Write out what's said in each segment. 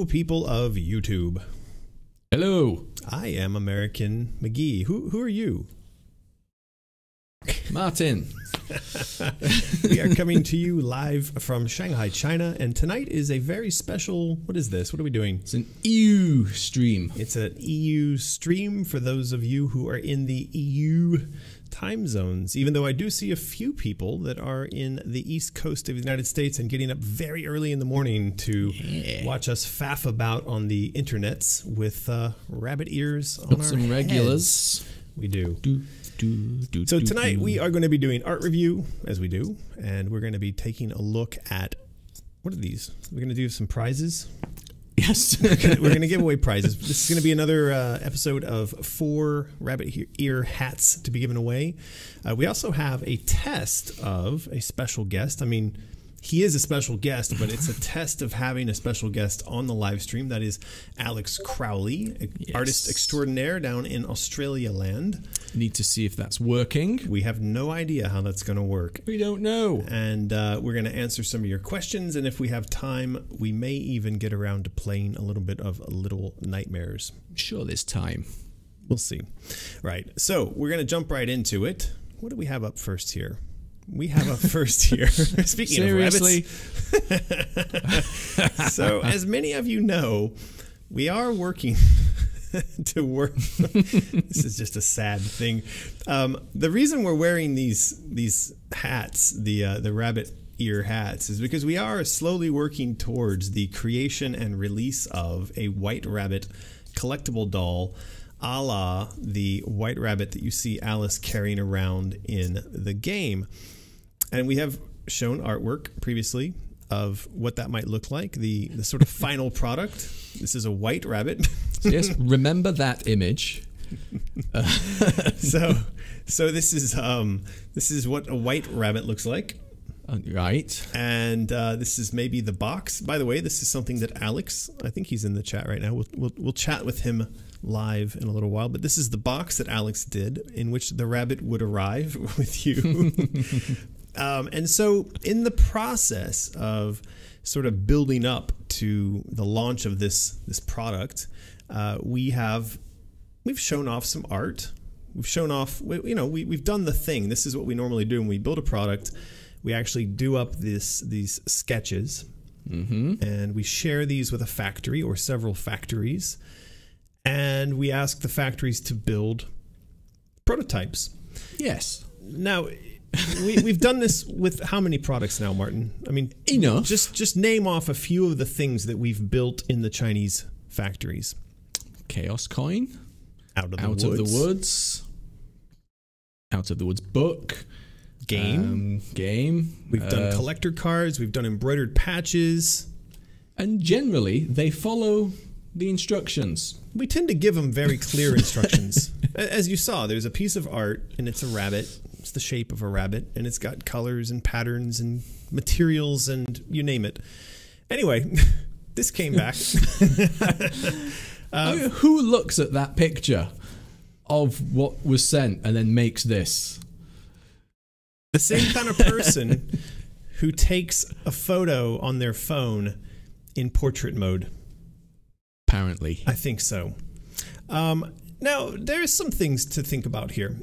Hello, people of YouTube. Hello. I am American McGee. Who are you? Martin. We are coming to you live from Shanghai, China, and tonight is a very special... What is this? What are we doing? It's an Eee-Yew stream. It's an Eee-Yew stream for those of you who are in the Eee-Yew time zones, even though I do see a few people that are in the East Coast of the United States and getting up very early in the morning to watch us faff about on the internets with rabbit ears on our some regulars. Heads. We do. So tonight we are going to be doing art review, as we do, and we're going to be taking a look at, what are these? We're going to do some prizes. Yes. We're going to give away prizes. This is going to be another episode of 4 rabbit ear hats to be given away. We also have a test of a special guest. I mean, he is a special guest, but it's a test of having a special guest on the live stream. That is Alex Crowley, artist extraordinaire down in Australia land. Need to see if that's working. We have no idea how that's going to work. We don't know. And we're going to answer some of your questions, and if we have time, we may even get around to playing a little bit of Little Nightmares. Sure, there's time. We'll see. Right, so we're going to jump right into it. What do we have up first here? We have up first here. Speaking of rabbits. So, as many of you know, we are working to work. This is just a sad thing. The reason we're wearing these hats, the rabbit ear hats, is because we are slowly working towards the creation and release of a White Rabbit collectible doll, a la the White Rabbit that you see Alice carrying around in the game. And we have shown artwork previously of what that might look like, the sort of final product. This is a White Rabbit. Yes, remember that image. So this is what a White Rabbit looks like. Right. And this is maybe the box. By the way, this is something that Alex, I think he's in the chat right now. We'll chat with him live in a little while. But this is the box that Alex did in which the rabbit would arrive with you. And so in the process of sort of building up to the launch of this product, we've shown off some art. We've shown off, we've done the thing. This is what we normally do when we build a product. We actually do up these sketches, and we share these with a factory or several factories, and we ask the factories to build prototypes. Yes. Now, we've done this with how many products now, Martin? I mean, enough. Just name off a few of the things that we've built in the Chinese factories. Chaos Coin. Out of the Woods book. Game. We've done collector cards. We've done embroidered patches. And generally, they follow the instructions. We tend to give them very clear instructions. As you saw, there's a piece of art, and it's a rabbit. It's the shape of a rabbit, and it's got colors and patterns and materials and you name it. Anyway, this came back. Who looks at that picture of what was sent and then makes this? The same kind of person who takes a photo on their phone in portrait mode. Apparently. I think so. Now, there's some things to think about here.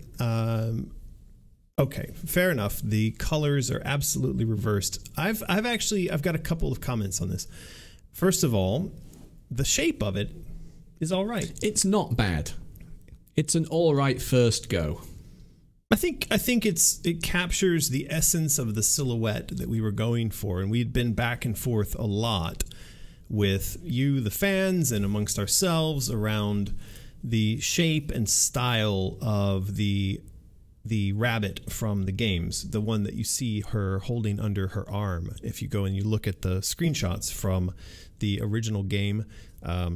Okay, fair enough. The colors are absolutely reversed. I've got a couple of comments on this. First of all, the shape of it is all right. It's not bad. It's an all right first go. I think it captures the essence of the silhouette that we were going for, and we'd been back and forth a lot with you, the fans, and amongst ourselves around the shape and style of the rabbit from the games, the one that you see her holding under her arm. If you go and you look at the screenshots from the original game,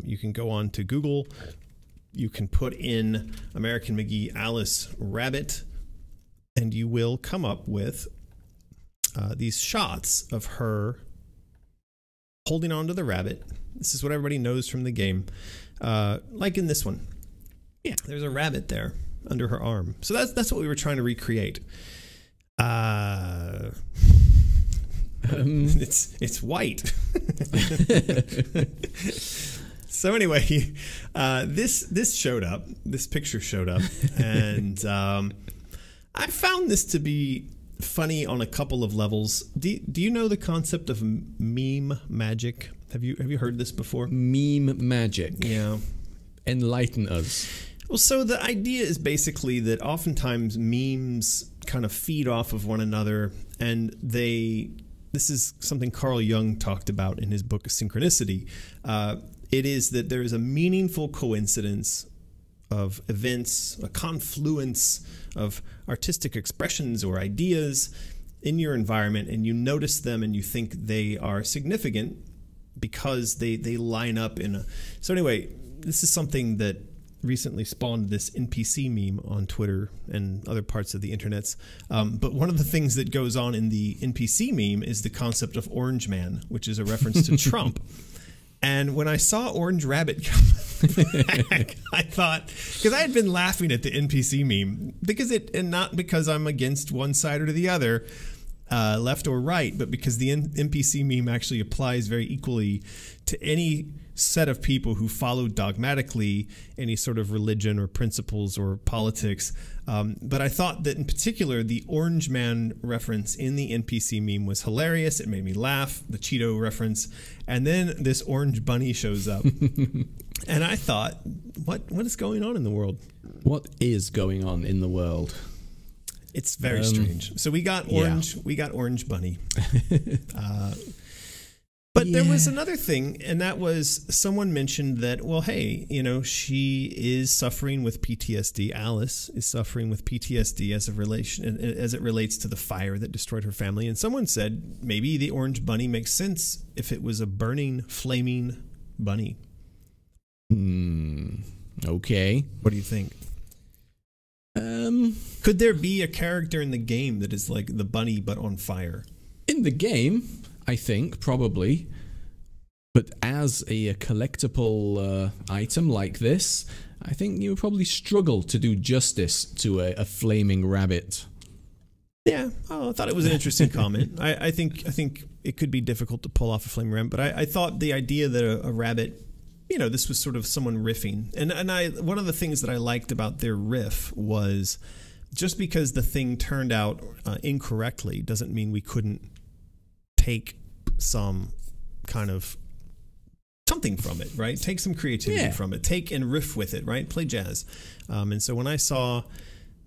you can go on to Google. You can put in American McGee Alice Rabbit, and you will come up with these shots of her holding on to the rabbit. This is what everybody knows from the game. Like in this one. Yeah, there's a rabbit there under her arm. So that's what we were trying to recreate. It's white. So anyway, this showed up. This picture showed up, and I found this to be funny on a couple of levels. Do you know the concept of meme magic? Have you heard this before? Meme magic. Yeah. Enlighten us. Well, so the idea is basically that oftentimes memes kind of feed off of one another, and this is something Carl Jung talked about in his book Synchronicity. It is that there is a meaningful coincidence of events, a confluence of artistic expressions or ideas in your environment, and you notice them and you think they are significant because they line up in a... So anyway, this is something that recently spawned this NPC meme on Twitter and other parts of the internets. But one of the things that goes on in the NPC meme is the concept of Orange Man, which is a reference to Trump. And when I saw Orange Rabbit come back, I thought, because I had been laughing at the NPC meme, and not because I'm against one side or the other, left or right, but because the NPC meme actually applies very equally to any set of people who follow dogmatically any sort of religion or principles or politics. But I thought that in particular, the Orange Man reference in the NPC meme was hilarious. It made me laugh, the Cheeto reference. And then this orange bunny shows up. And I thought, what is going on in the world? What is going on in the world? It's very strange. So we got Orange Bunny. But there was another thing, and that was someone mentioned that, well, hey, she is suffering with PTSD. Alice is suffering with PTSD as it relates to the fire that destroyed her family. And someone said maybe the Orange Bunny makes sense if it was a burning, flaming bunny. Okay. What do you think? Could there be a character in the game that is like the bunny but on fire? In the game, I think, probably. But as a collectible item like this, I think you would probably struggle to do justice to a flaming rabbit. Yeah, I thought it was an interesting comment. I think it could be difficult to pull off a flaming rabbit, but I thought the idea that a rabbit, this was sort of someone riffing. And one of the things that I liked about their riff was just because the thing turned out incorrectly doesn't mean we couldn't take some kind of something from it, right? Take some creativity from it. Take and riff with it, right? Play jazz. And so when I saw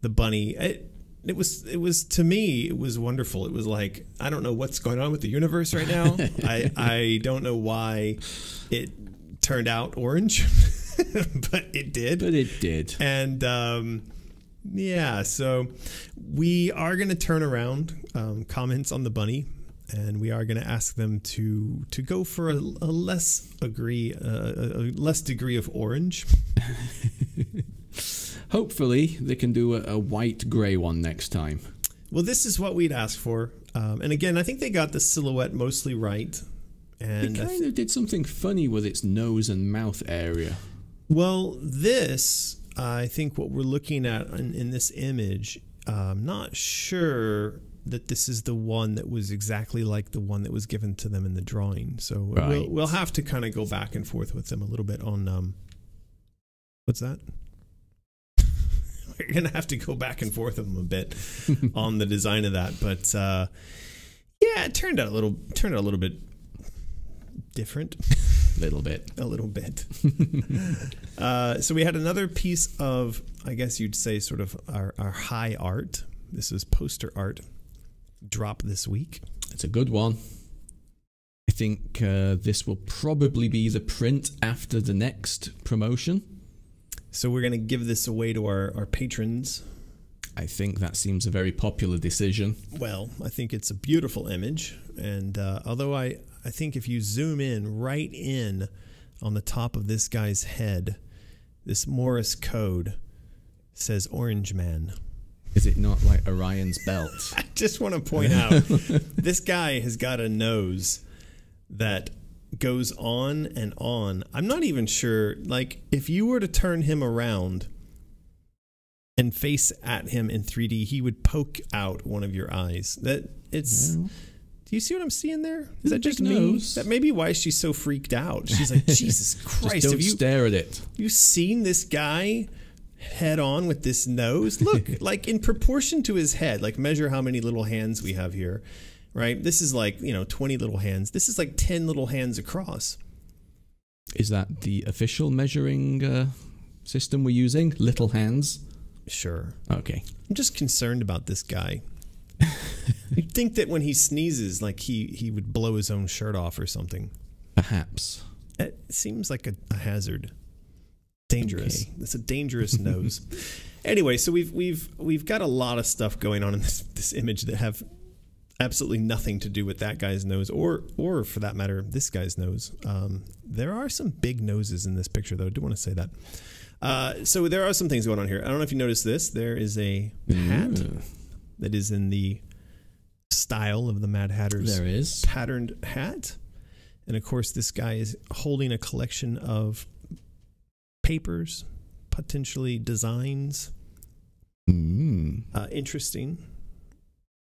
the bunny, it was to me, it was wonderful. It was like, I don't know what's going on with the universe right now. I don't know why it turned out orange, but it did. And so we are going to turn around comments on the bunny, and we are going to ask them to go for a less degree of orange. Hopefully they can do a white grey one next time. Well, this is what we'd ask for. And again, I think they got the silhouette mostly right. And it kind of did something funny with its nose and mouth area. Well, this, I think what we're looking at in this image, I'm not sure that this is the one that was exactly like the one that was given to them in the drawing. So we'll have to kind of go back and forth with them a little bit on what's that? We're gonna have to go back and forth with them a bit on the design of that. But it turned out a little bit different. A little bit. So we had another piece of, I guess you'd say, sort of our high art. This is poster art drop this week. It's a good one. I think this will probably be the print after the next promotion. So we're going to give this away to our patrons. I think that seems a very popular decision. Well, I think it's a beautiful image. And although I think if you zoom in right in on the top of this guy's head, this Morse code says Orange Man. Is it not like Orion's belt? I just want to point out, this guy has got a nose that goes on and on. I'm not even sure, like, if you were to turn him around and face at him in 3D, he would poke out one of your eyes. Do you see what I'm seeing there? Is that just Big me? nose. That may be why she's so freaked out. She's like, Jesus Christ! Just don't stare at it. You seen this guy head on with this nose? Look, like in proportion to his head. Like measure how many little hands we have here, right? This is like 20 little hands. This is like 10 little hands across. Is that the official measuring system we're using? Little hands? Sure. Okay. I'm just concerned about this guy. You'd think that when he sneezes, like he would blow his own shirt off or something. Perhaps. It seems like a hazard. Dangerous. Okay. It's a dangerous nose. Anyway, so we've got a lot of stuff going on in this image that have absolutely nothing to do with that guy's nose, or for that matter, this guy's nose. There are some big noses in this picture, though. I do want to say that. So there are some things going on here. I don't know if you noticed this. There is a hat that is in the style of the Mad Hatter's there is. Patterned hat. And of course, this guy is holding a collection of papers, potentially designs. Interesting.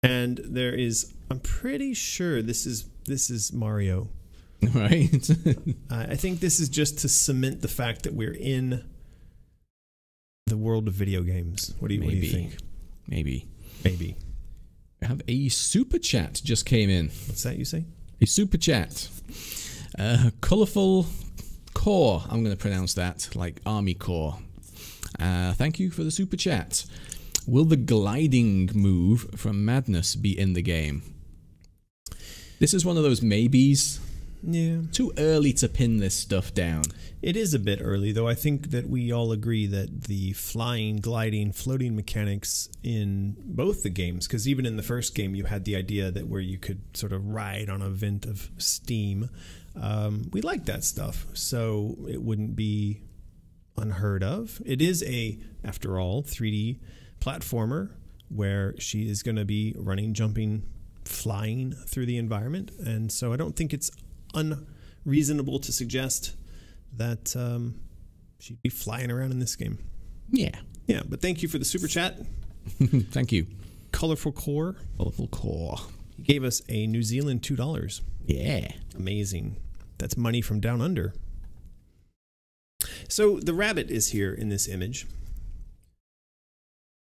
And there is, I'm pretty sure this is Mario. Right. I think this is just to cement the fact that we're in the world of video games. What do you think? Maybe. I have a super chat just came in. What's that you say? A super chat. Colourful Core. I'm going to pronounce that like Army Corps. Thank you for the super chat. Will the gliding move from Madness be in the game? This is one of those maybes. Yeah. Too early to pin this stuff down. It is a bit early, though. I think that we all agree that the flying, gliding, floating mechanics in both the games, because even in the first game you had the idea that where you could sort of ride on a vent of steam. We like that stuff, so it wouldn't be unheard of. It is after all, 3D platformer where she is going to be running, jumping, flying through the environment, and so I don't think it's unreasonable to suggest that she'd be flying around in this game. Yeah, but thank you for the super chat. Thank you. Colorful Core. He gave us a New Zealand $2. Yeah. Amazing. That's money from down under. So the rabbit is here in this image.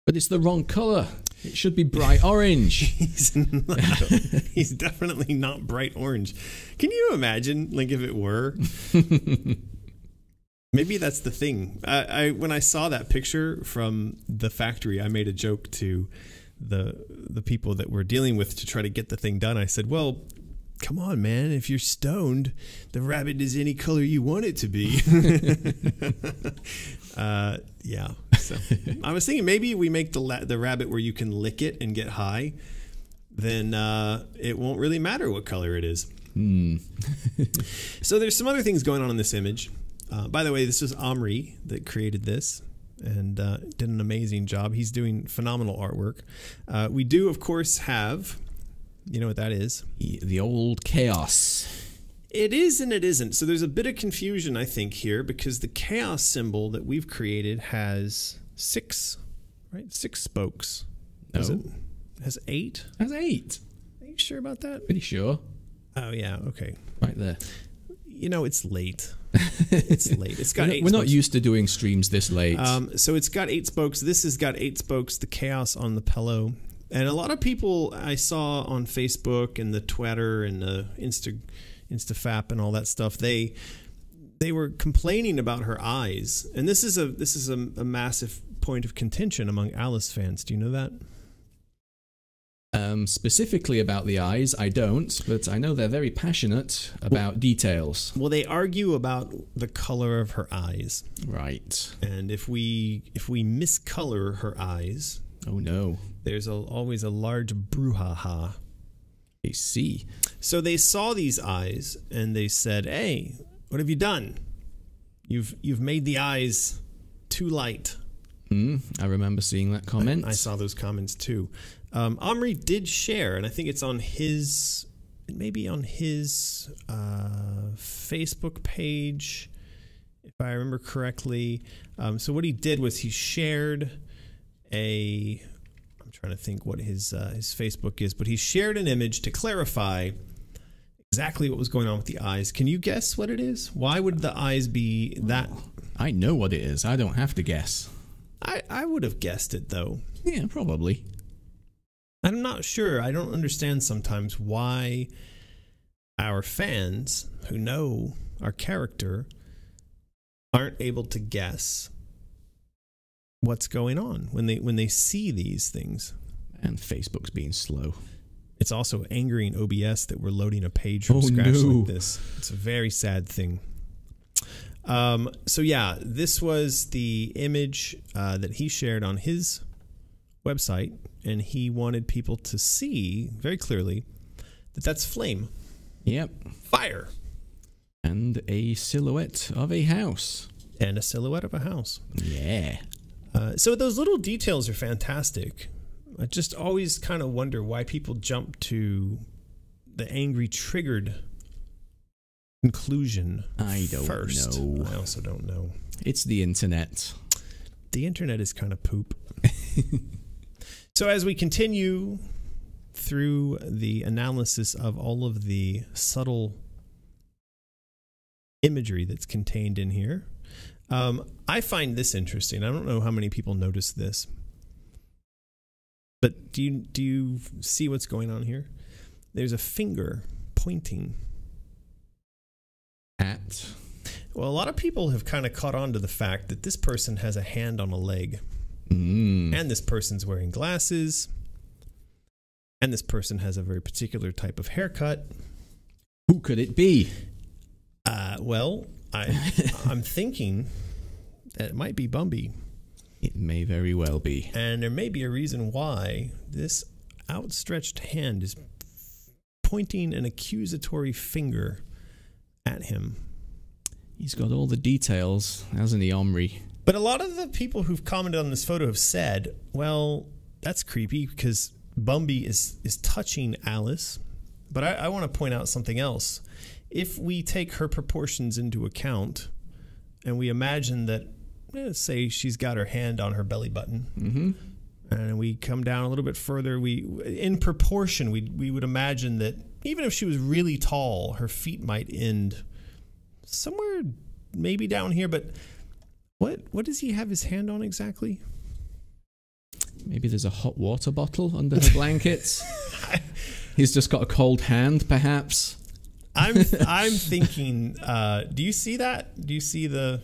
But it's the wrong colour. It should be bright orange. He's definitely not bright orange. Can you imagine, like, if it were? Maybe that's the thing. When I saw that picture from the factory, I made a joke to the people that we're dealing with to try to get the thing done. I said, well, come on, man. If you're stoned, the rabbit is any color you want it to be. Yeah. So I was thinking maybe we make the rabbit where you can lick it and get high. Then it won't really matter what color it is. So there's some other things going on in this image. By the way, this was Omri that created this and did an amazing job. He's doing phenomenal artwork. We do, of course, have... You know what that is? The old chaos. It is and it isn't. So there's a bit of confusion, I think, here because the chaos symbol that we've created has 6 spokes. No. It has 8? It has 8. Are you sure about that? Pretty sure. Oh, yeah. Okay. Right there. It's late. It's late. It's got 8 We're spokes. not used to doing streams this late. So it's got 8 spokes. This has got 8 spokes. The chaos on the pillow. And a lot of people I saw on Facebook and the Twitter and the Instafap and all that stuff, they were complaining about her eyes. And this is a massive point of contention among Alice fans. Do you know that? Specifically about the eyes, I don't, but I know they're very passionate about details. Well, they argue about the color of her eyes. Right. And if we miscolor her eyes... Oh, no. There's always a large brouhaha. I see. So they saw these eyes and they said, "Hey, what have you done? You've made the eyes too light." I remember seeing that comment. I saw those comments too. Omri did share, and I think it's on his Facebook page, if I remember correctly. So what he did was he shared I'm trying to think what his Facebook is, but he shared an image to clarify exactly what was going on with the eyes. Can you guess what it is? Why would the eyes be that? I know what it is. I don't have to guess. I would have guessed it, though. Yeah, probably. I'm not sure. I don't understand sometimes why our fans who know our character aren't able to guess what's going on when they see these things. And Facebook's being slow. It's also angering OBS that we're loading a page from scratch like this. It's a very sad thing. So yeah, this was the image that he shared on his website, and he wanted people to see very clearly that that's flame. Yep. Fire. And a silhouette of a house. And a silhouette of a house. Yeah. So those little details are fantastic. I just always kind of wonder why people jump to the angry, triggered conclusion I don't first. know. I also don't know. It's the internet. The internet is kind of poop. So as we continue through the analysis of all of the subtle imagery that's contained in here, I find this interesting. I don't know how many people notice this, but do you see what's going on here? There's a finger pointing At? Well, a lot of people have kind of caught on to the fact that this person has a hand on a leg. And this person's wearing glasses. And this person has a very particular type of haircut. Who could it be? Well, I'm thinking that it might be Bumby. It may very well be. And there may be a reason why this outstretched hand is pointing an accusatory finger at him. He's got all the details, hasn't he, Omri? But a lot of the people who've commented on this photo have said, well, that's creepy because Bumby is touching Alice. But I want to point out something else. If we take her proportions into account and we imagine that, let's say she's got her hand on her belly button, and we come down a little bit further, in proportion, we would imagine that even if she was really tall, her feet might end somewhere maybe down here. But what does he have his hand on exactly? Maybe there's a hot water bottle under her blankets. He's just got a cold hand, perhaps. I'm thinking, do you see that? Do you see the...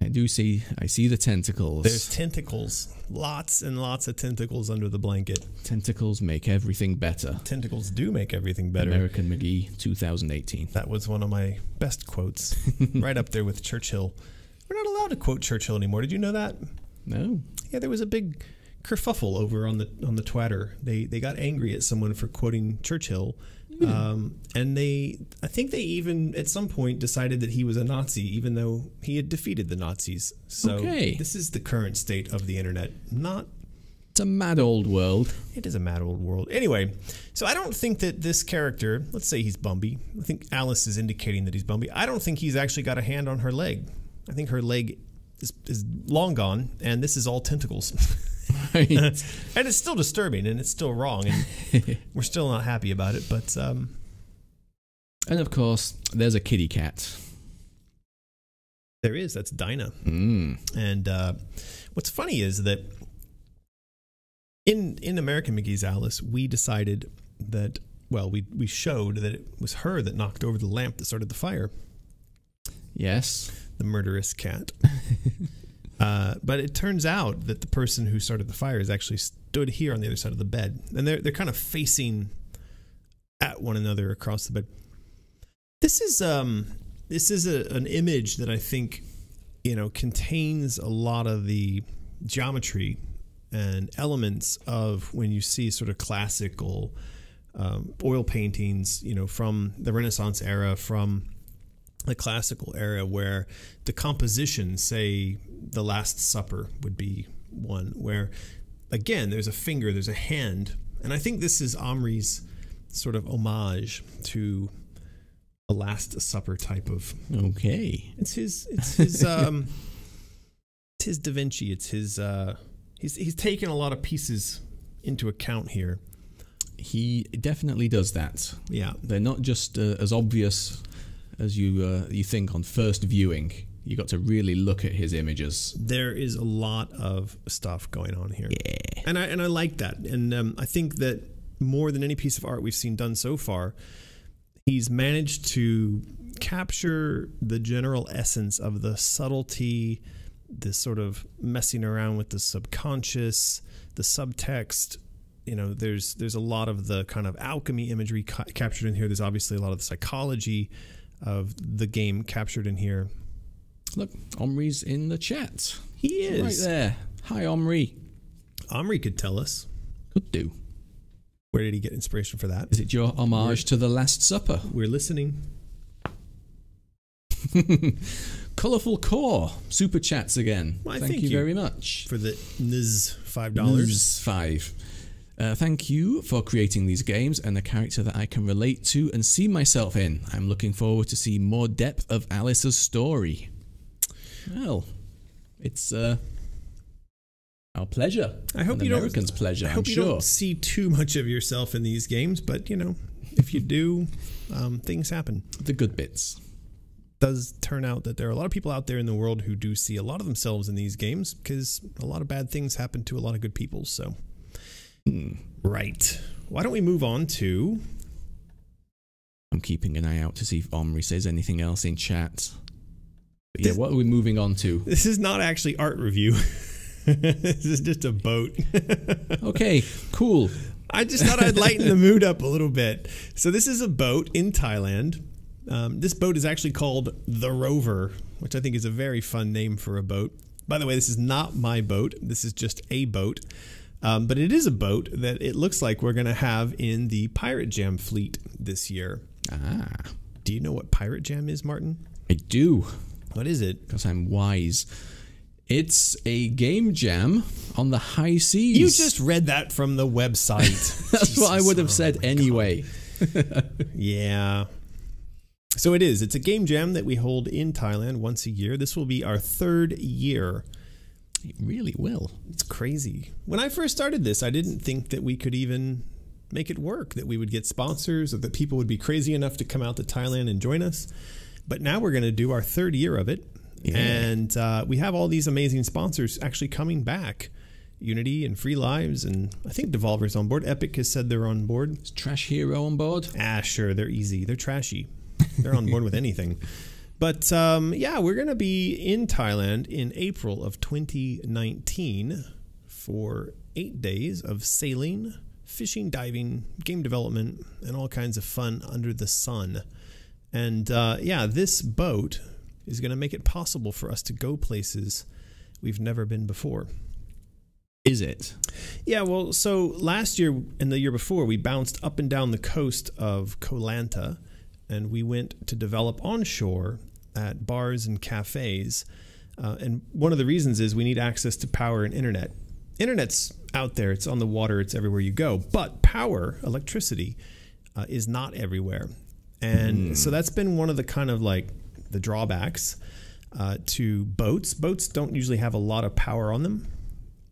I see the tentacles. There's tentacles. Lots and lots of tentacles under the blanket. Tentacles make everything better. Tentacles do make everything better. American McGee, 2018. That was one of my best quotes. Right up there with Churchill. We're not allowed to quote Churchill anymore. Did you know that? No. Yeah, there was a big kerfuffle over on the Twitter. They got angry at someone for quoting Churchill. And I think they even at some point decided that he was a Nazi, even though he had defeated the Nazis. So This is the current state of the internet. It's a mad old world. It is a mad old world. Anyway, so I don't think that this character, let's say he's Bumby. I think Alice is indicating that he's Bumby. I don't think he's actually got a hand on her leg. I think her leg is long gone, and this is all tentacles. Right. And it's still disturbing, and it's still wrong, and we're still not happy about it. But and of course, there's a kitty cat. There is. That's Dinah. And what's funny is that in American McGee's Alice, we decided that, well, we showed that it was her that knocked over the lamp that started the fire. Yes. The murderous cat. But it turns out that the person who started the fire is actually stood here on the other side of the bed, and they're kind of facing at one another across the bed. This is an image that I think contains a lot of the geometry and elements of when you see sort of classical oil paintings, from the Renaissance era, from the classical era, where the composition, say the Last Supper would be one, where again there's a finger, there's a hand, and I think this is Omri's sort of homage to a Last Supper type of. Okay, it's his it's his Da Vinci. It's his he's taken a lot of pieces into account here. He definitely does that. Yeah. They're not just as obvious as you think on first viewing. You got to really look at his images. There is a lot of stuff going on here. Yeah. And I like that. And I think that more than any piece of art we've seen done so far, he's managed to capture the general essence of the subtlety, this sort of messing around with the subconscious, the subtext. You know, there's a lot of the kind of alchemy imagery captured in here. There's obviously a lot of the psychology of the game captured in here. Look, Omri's in the chat. He is. Right there. Hi, Omri. Omri could tell us. Could do. Where did he get inspiration for that? Is it your homage to the Last Supper? We're listening. Colourful Core. Super chats again. Well, thank you very much. For the NIZ $5. NIZ 5. Thank you for creating these games and a character that I can relate to and see myself in. I'm looking forward to see more depth of Alice's story. Well, it's our pleasure. I hope and you Americans' pleasure. I hope you don't see too much of yourself in these games, but you know, if you do, things happen. The good bits. It does turn out that there are a lot of people out there in the world who do see a lot of themselves in these games because a lot of bad things happen to a lot of good people. So, right. Why don't we move on to? I'm keeping an eye out to see if Omri says anything else in chat. But yeah, what are we moving on to? This is not actually art review. This is just a boat. Okay, cool. I just thought I'd lighten the mood up a little bit. So this is a boat in Thailand. This boat is actually called the Rover, which I think is a very fun name for a boat. By the way, this is not my boat. This is just a boat. But it is a boat that it looks like we're going to have in the Pirate Jam fleet this year. Ah. Do you know what Pirate Jam is, Martin? I do. What is it? Because I'm wise. It's a game jam on the high seas. You just read that from the website. That's what I would have said anyway. Yeah. So it is. It's a game jam that we hold in Thailand once a year. This will be our 3rd year. It really will. It's crazy. When I first started this, I didn't think that we could even make it work, that we would get sponsors or that people would be crazy enough to come out to Thailand and join us. But now we're going to do our 3rd year of it. Yeah. And we have all these amazing sponsors actually coming back. Unity and Free Lives, and I think Devolver's on board. Epic has said they're on board. Is Trash Hero on board? Ah, sure. They're easy. They're trashy. They're on board with anything. But yeah, we're going to be in Thailand in April of 2019 for 8 days of sailing, fishing, diving, game development, and all kinds of fun under the sun. And yeah, this boat is going to make it possible for us to go places we've never been before. Is it? Yeah, well, so last year and the year before, we bounced up and down the coast of Koh Lanta, and we went to develop onshore at bars and cafes. And one of the reasons is we need access to power and internet. Internet's out there. It's on the water. It's everywhere you go. But power, electricity, is not everywhere. And so that's been one of the kind of like the drawbacks to boats. Boats don't usually have a lot of power on them.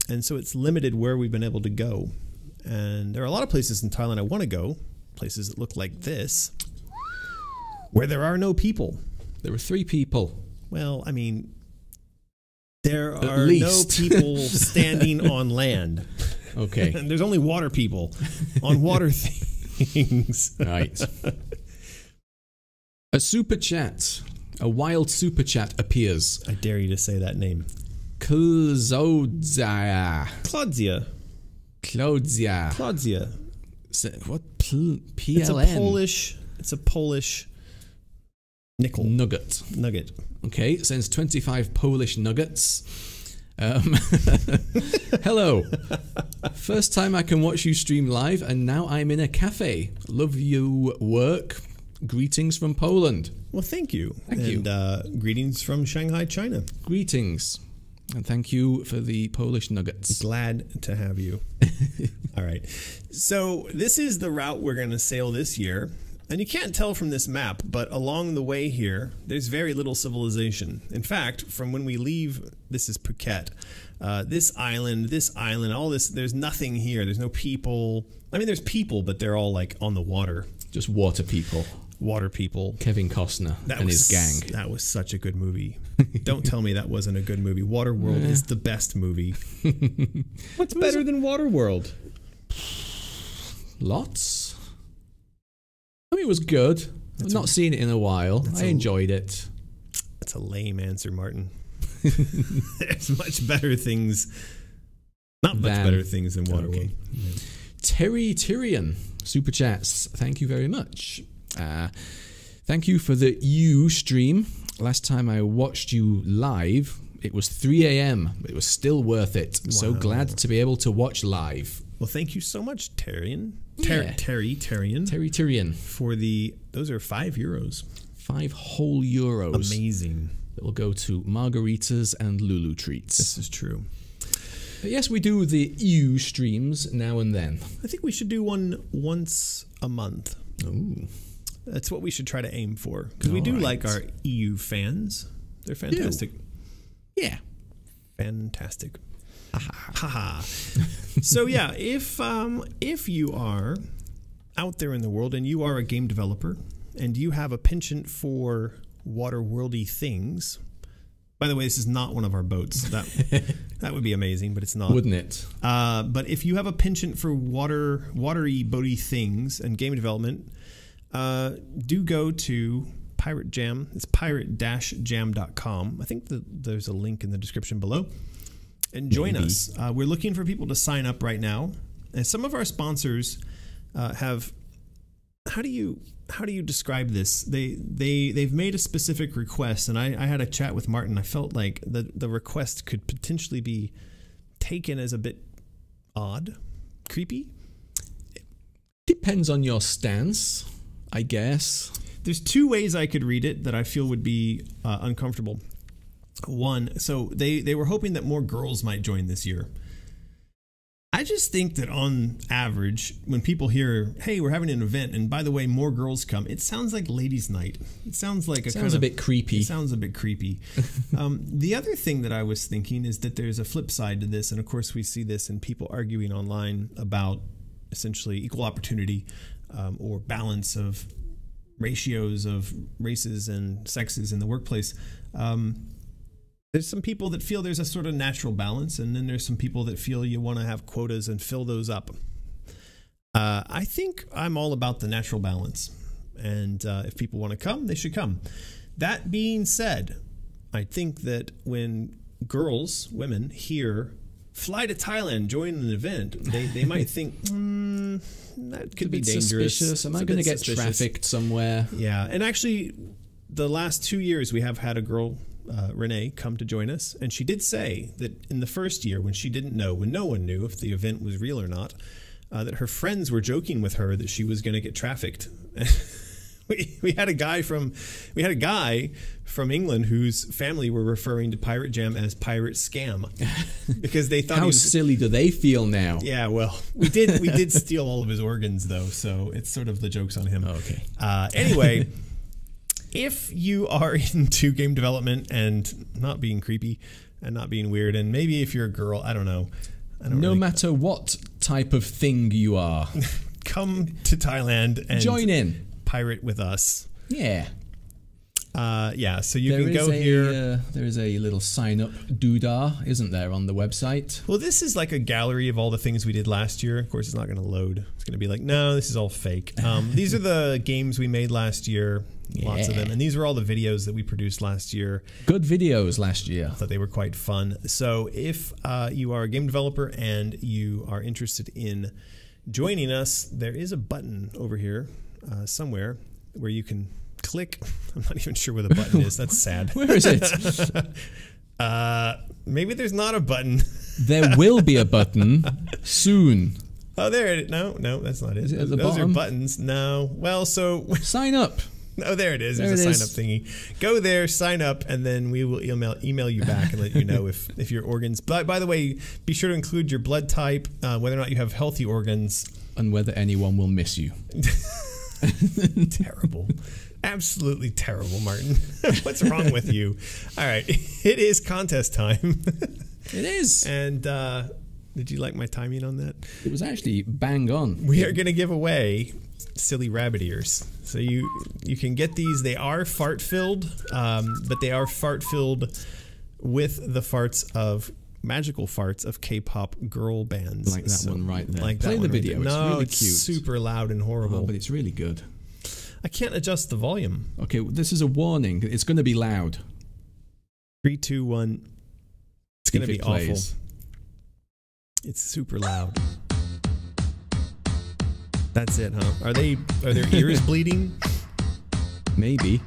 And so it's limited where we've been able to go. And there are a lot of places in Thailand I want to go, places that look like this, where there are no people. There are 3 people. Well, I mean, there are no people standing on land. Okay. There's only water people on water things. Right. A super chat, a wild super chat appears. I dare you to say that name. Claudia. Claudia. What? PLN? It's a Polish nickel. Nugget. Okay, sends 25 Polish nuggets. Hello. First time I can watch you stream live, and now I'm in a cafe. Love you work. Greetings from Poland. Well, thank you. Thank you. And greetings from Shanghai, China. Greetings. And thank you for the Polish nuggets. Glad to have you. All right. So this is the route we're going to sail this year. And you can't tell from this map, but along the way here, there's very little civilization. In fact, from when we leave, this is Phuket, this island, all this, there's nothing here. There's no people. I mean, there's people, but they're all like on the water. Just water people. Water people. Kevin Costner and his gang. That was such a good movie. Don't tell me that wasn't a good movie. Waterworld is the best movie. What's better than Waterworld? Lots. I mean, it was good. I've not seen it in a while. I enjoyed it. That's a lame answer, Martin. There's much better things. Not much better things than Waterworld. Okay. Yeah. Terry Tyrion, super chats. Thank you very much. Thank you for the Eee-Yew stream. Last time I watched you live, it was 3 a.m. It was still worth it. Wow. So glad to be able to watch live. Well, thank you so much, Tyrion. Yeah. Terry Tyrion. For those are €5. 5 whole euros. Amazing. That will go to margaritas and Lulu treats. This is true. But yes, we do the Eee-Yew streams now and then. I think we should do one once a month. Ooh. That's what we should try to aim for. Because we do like our Eee-Yew fans. They're fantastic. Yeah. Fantastic. Haha. So yeah, if you are out there in the world and you are a game developer and you have a penchant for water-worldy things, by the way, this is not one of our boats. That would be amazing, but it's not. Wouldn't it? But if you have a penchant for watery, boaty things and game development, do go to Pirate Jam. It's pirate-jam.com. I think there's a link in the description below. And join us. We're looking for people to sign up right now. And some of our sponsors have. How do you describe this? They've made a specific request, and I had a chat with Martin. I felt like the request could potentially be taken as a bit odd, creepy. Depends on your stance, I guess. There's 2 ways I could read it that I feel would be uncomfortable. One, so they were hoping that more girls might join this year. I just think that on average, when people hear, hey, we're having an event, and by the way, more girls come, it sounds like ladies' night. It sounds like a bit creepy. It sounds a bit creepy. The other thing that I was thinking is that there's a flip side to this, and of course we see this in people arguing online about essentially equal opportunity or balance of ratios of races and sexes in the workplace. There's some people that feel there's a sort of natural balance, and then there's some people that feel you want to have quotas and fill those up. I think I'm all about the natural balance, and if people want to come, they should come. That being said, I think that when women, hear fly to Thailand, join an event, they might think, that could be dangerous. Suspicious. Am I going to get trafficked somewhere? Yeah, and actually, the last 2 years we have had a girl, Renee, come to join us, and she did say that in the first year, when no one knew if the event was real or not, that her friends were joking with her that she was going to get trafficked. we had a guy from England whose family were referring to Pirate Jam as pirate scam because they thought how silly do they feel now? Yeah, well, we did steal all of his organs though, so it's sort of the joke's on him. Oh, okay. Anyway. If you are into game development and not being creepy and not being weird, and maybe if you're a girl, I don't know. No matter what type of thing you are, come to Thailand and join in. Pirate with us. Yeah. So you can go here. There is a little sign-up doodah, isn't there, on the website? Well, this is like a gallery of all the things we did last year. Of course, it's not going to load. It's going to be like, no, this is all fake. These are the games we made last year. Lots of them. And these were all the videos that we produced last year. Good videos last year. I thought they were quite fun. So if you are a game developer and you are interested in joining us, there is a button over here somewhere where you can click. I'm not even sure where the button is. That's sad. Where is it? Maybe there's not a button. There will be a button soon. Oh, there it is. No, that's not it. Is it at the Those bottom? are buttons. No. Well, so sign up. Oh, there it is. There's a sign up thingy. Go there, sign up, and then we will email you back and let you know if your organs. By the way, be sure to include your blood type, whether or not you have healthy organs, and whether anyone will miss you. Terrible. Absolutely terrible, Martin. What's wrong with you? All right. It is contest time. It is. And did you like my timing on that? It was actually bang on. We are going to give away silly rabbit ears. So you can get these. They are fart filled, but they are fart filled with the farts of magical farts of K-pop girl bands. Like that one right there. Like Play that the one video. Right, it's no, really it's cute. super loud and horrible. Oh, but it's really good. I can't adjust the volume. Okay, this is a warning. It's going to be loud. 3, 2, 1. It's going to be awful. It's super loud. That's it, huh? Are their ears bleeding? Maybe.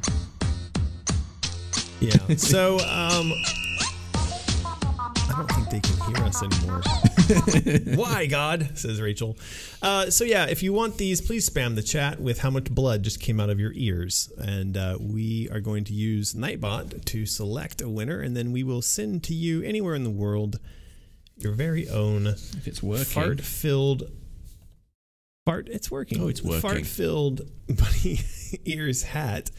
Yeah. So, I don't think they can hear us anymore. Why, God? Says Rachel. So yeah, if you want these, please spam the chat with how much blood just came out of your ears. And we are going to use Nightbot to select a winner, and then we will send to you anywhere in the world your very own If it's working. It's working. Oh, it's working. Fart-filled bunny ears hat.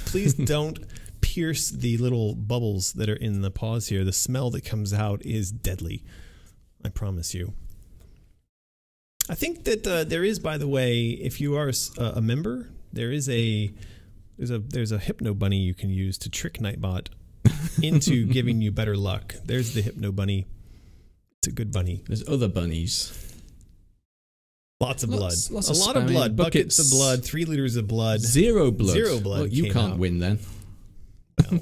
Please don't pierce the little bubbles that are in the paws here. The smell that comes out is deadly. I promise you. I think that there is, by the way, if you are a member, there's a hypno bunny you can use to trick Nightbot into giving you better luck. There's the hypno bunny. It's a good bunny. There's other bunnies. Lots of blood. Lots a lot of blood. Buckets of blood. 3 liters of blood. Zero blood. Zero blood. Well, you can't win then. Well,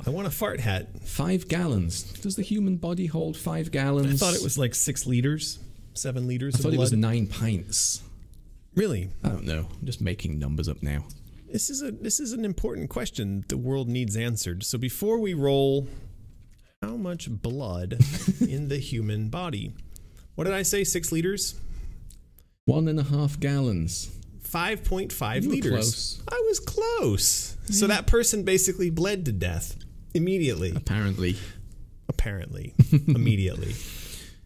I want a fart hat. 5 gallons. Does the human body hold 5 gallons? I thought it was like 6 liters, 7 liters I thought of blood. it was 9 pints. Really? I don't know. I'm just making numbers up now. This is an important question the world needs answered. So before we roll, how much blood in the human body? What did I say? 6 liters? 1.5 gallons. 5.5 You were liters. close. I was close. So that person basically bled to death immediately. Apparently. Immediately.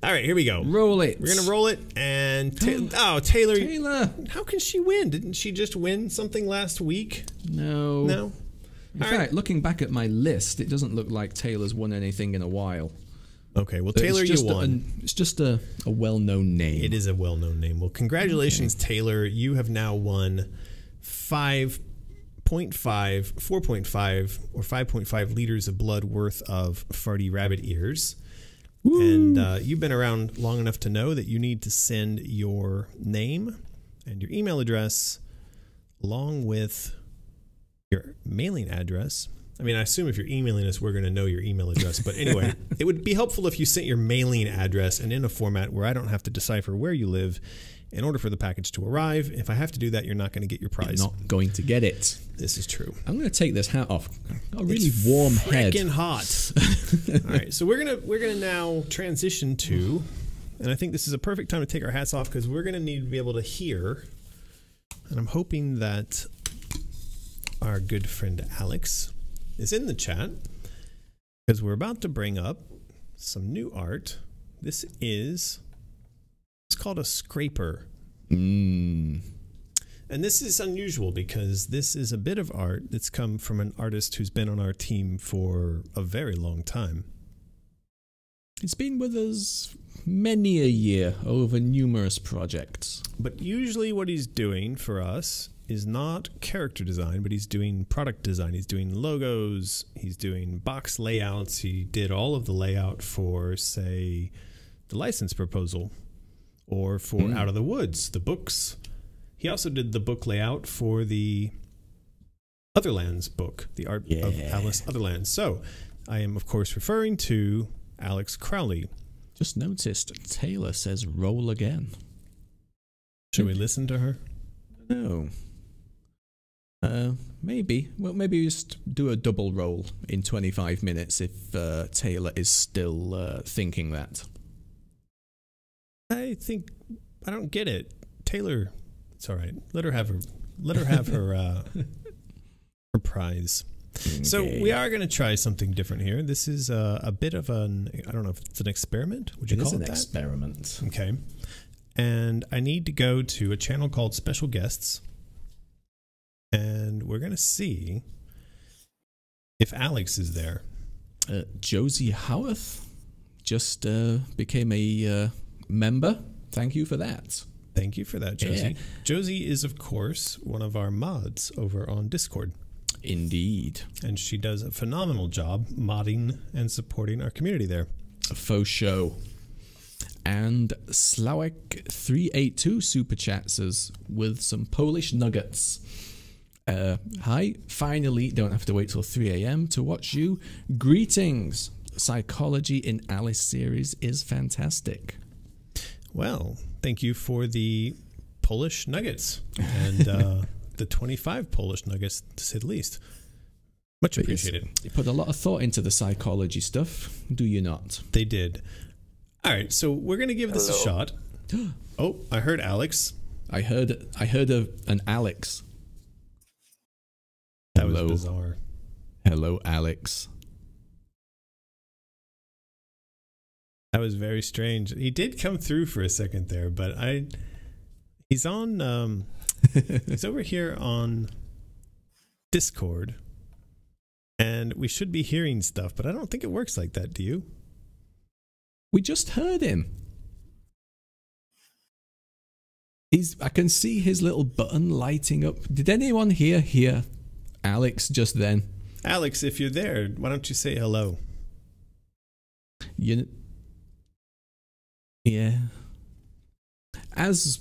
All right, here we go. Roll it. We're going to roll it. And Taylor. Taylor. How can she win? Didn't she just win something last week? No. No? In fact, looking back at my list, it doesn't look like Taylor's won anything in a while. Okay, well, Taylor, you won. It's just a well-known name. It is a well-known name. Well, congratulations, Taylor. You have now won 4.5 or 5.5 liters of blood worth of farty rabbit ears. Woo. And you've been around long enough to know that you need to send your name and your email address along with your mailing address. I mean, I assume if you're emailing us, we're going to know your email address. But anyway, it would be helpful if you sent your mailing address and in a format where I don't have to decipher where you live in order for the package to arrive. If I have to do that, you're not going to get your prize. You're not going to get it. This is true. I'm going to take this hat off. A really warm head. Freaking hot. All right, so we're gonna now transition to, and I think this is a perfect time to take our hats off because we're going to need to be able to hear. And I'm hoping that our good friend Alex is in the chat because we're about to bring up some new art. It's called a scraper. And this is unusual because this is a bit of art that's come from an artist who's been on our team for a very long time. It's been with us many a year over numerous projects. But usually what he's doing for us is not character design, but he's doing product design. He's doing logos. He's doing box layouts. He did all of the layout for, say, the license proposal or for Out of the Woods, the books. He also did the book layout for the Otherlands book, the art of Alice Otherlands. So I am, of course, referring to Alex Crowley. Just noticed Taylor says roll again. Should we listen to her? No. Maybe. Well, maybe just do a double roll in 25 minutes if Taylor is still thinking that. I don't get it. Taylor, it's all right. Let her have her her prize. Okay. So we are going to try something different here. This is a bit of I don't know if it's an experiment. Would you call it that? It is an experiment. Okay. And I need to go to a channel called Special Guests. and we're going to see if Alex is there. Josie Howarth just became a member. Thank you for that. Thank you for that, Josie. Yeah. Josie is, of course, one of our mods over on Discord. Indeed. And she does a phenomenal job modding and supporting our community there. A faux show. And Slawek382 super chats us with some Polish nuggets. Hi, finally don't have to wait till 3 a.m. to watch you. Greetings. Psychology in Alice series is fantastic. Well, thank you for the Polish nuggets and the 25 Polish nuggets, to say the least. Much appreciated. You put a lot of thought into the psychology stuff, do you not? They did. All right, so we're going to give this a shot. Oh, I heard Alex. I heard an Alex. That was bizarre. Hello, Alex. That was very strange. He did come through for a second there, but he's on he's over here on Discord, and we should be hearing stuff, but I don't think it works like that, do you? We just heard him. I can see his little button lighting up. Did anyone hear Alex just then? Alex, if you're there, why don't you say hello? Yeah. As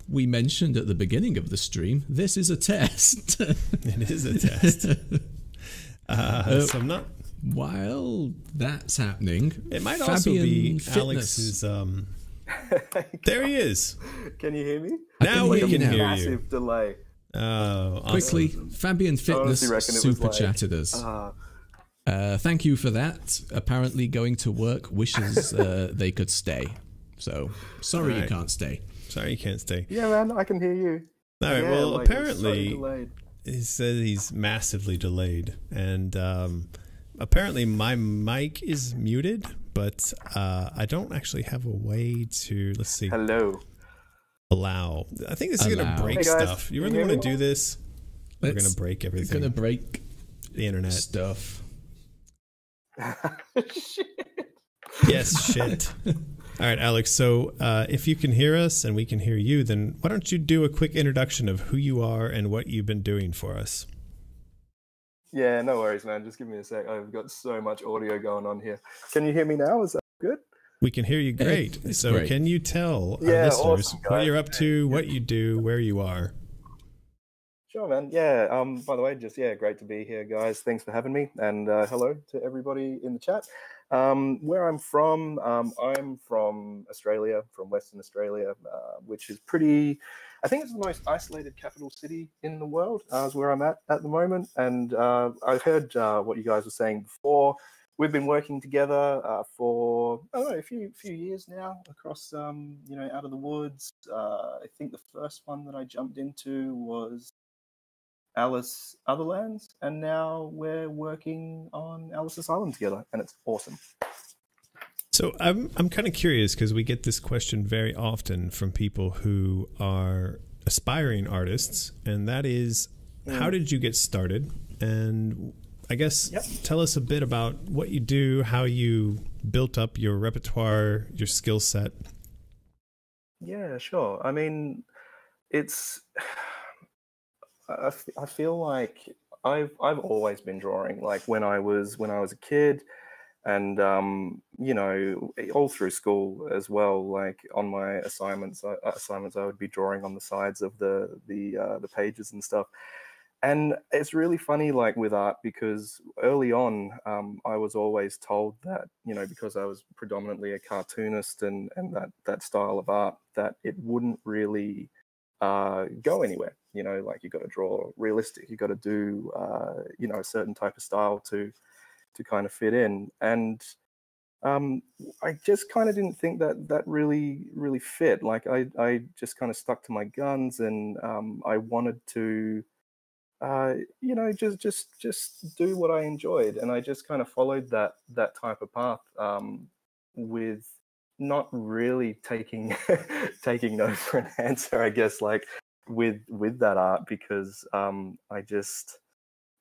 we mentioned at the beginning of the stream, this is a test. It is a test. So I'm not. While that's happening, it might also be Alex's. There he is. Can you hear me? Now we can hear you. Massive delay. Oh, awesome. Quickly, Fabian Fitness super chatted us. Thank you for that. Apparently going to work, wishes they could stay. So, sorry you can't stay. Sorry you can't stay. Yeah, man, I can hear you. All right, well, apparently he says he's massively delayed. And apparently my mic is muted, but I don't actually have a way to, let's see. Hello. Allow. I think this is going to break stuff. You really want to do this? We're going to break everything. We're going to break the internet stuff. Shit. Yes, shit. All right, Alex. So if you can hear us and we can hear you, then why don't you do a quick introduction of who you are and what you've been doing for us? Yeah, no worries, man. Just give me a sec. I've got so much audio going on here. Can you hear me now? Is that good? We can hear you great. So great. Can you tell our listeners awesome, what you're up to, what you do, where you are? Sure, man. Yeah. By the way, great to be here, guys. Thanks for having me, and hello to everybody in the chat. Where I'm from Australia, from Western Australia, which is pretty. I think it's the most isolated capital city in the world. Is where I'm at the moment, and I heard what you guys were saying before. We've been working together for a few years now across out of the woods. I think the first one that I jumped into was Alice Otherlands, and now we're working on Alice Asylum together, and it's awesome. So I'm kind of curious because we get this question very often from people who are aspiring artists, and that is, how did you get started? And I guess tell us a bit about what you do, how you built up your repertoire, your skill set. Yeah, sure. I mean, it's. I feel like I've always been drawing. Like when I was a kid, and all through school as well. Like on my assignments I would be drawing on the sides of the pages and stuff. And it's really funny, like with art, because early on, I was always told that, because I was predominantly a cartoonist and that style of art, that it wouldn't really go anywhere. Like you got to draw realistic, you got to do, a certain type of style to kind of fit in. And I just kind of didn't think that really fit. Like I just kind of stuck to my guns, and I wanted to. Just do what I enjoyed, and I just kind of followed that type of path, with not really taking no for an answer, I guess. Like with that art, because I just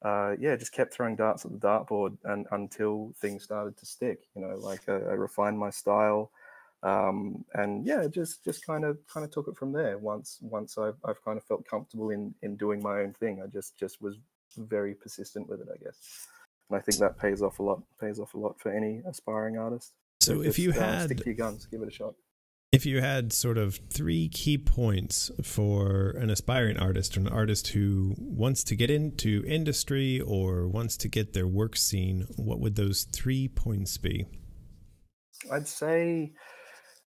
just kept throwing darts at the dartboard and until things started to stick. Like I refined my style, and just kind of took it from there. Once I've kind of felt comfortable in doing my own thing, I just was very persistent with it, I guess. And I think that pays off a lot for any aspiring artist. So if you had stick to your guns, give it a shot. If you had sort of 3 key points for an aspiring artist or an artist who wants to get into industry or wants to get their work seen, what would those 3 points be? I'd say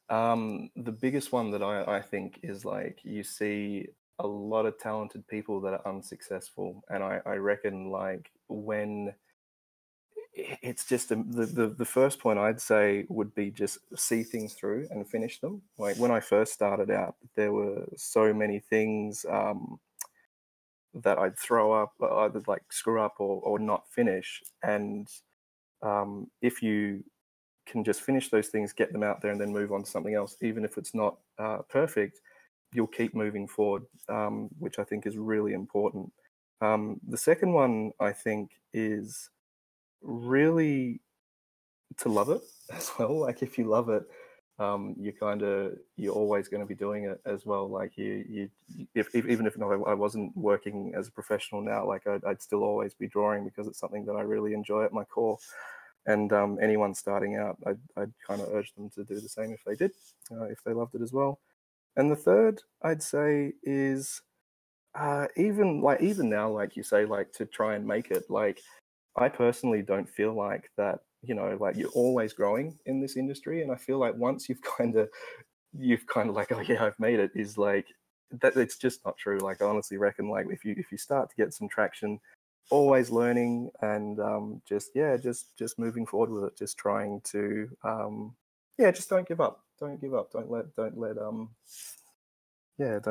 the biggest one that I think is, like, you see a lot of talented people that are unsuccessful. And I reckon, like, when it's just the first point I'd say would be just see things through and finish them. Like when I first started out, there were so many things that I'd throw up, either like screw up or not finish. And if you can just finish those things, get them out there, and then move on to something else, even if it's not perfect, you'll keep moving forward, which I think is really important. The second one, I think, is really to love it as well. Like if you love it, you're always going to be doing it as well. Like even if I wasn't working as a professional now, like I'd still always be drawing because it's something that I really enjoy at my core. And anyone starting out, I'd kind of urge them to do the same if they did, if they loved it as well. And the third, I'd say, is even now, like you say, like to try and make it. Like I personally don't feel like that, like you're always growing in this industry. And I feel like once you've kind of like, oh yeah, I've made it, is like that. It's just not true. Like I honestly reckon, like if you start to get some traction, always learning and just moving forward with it, just trying to just don't give up. Don't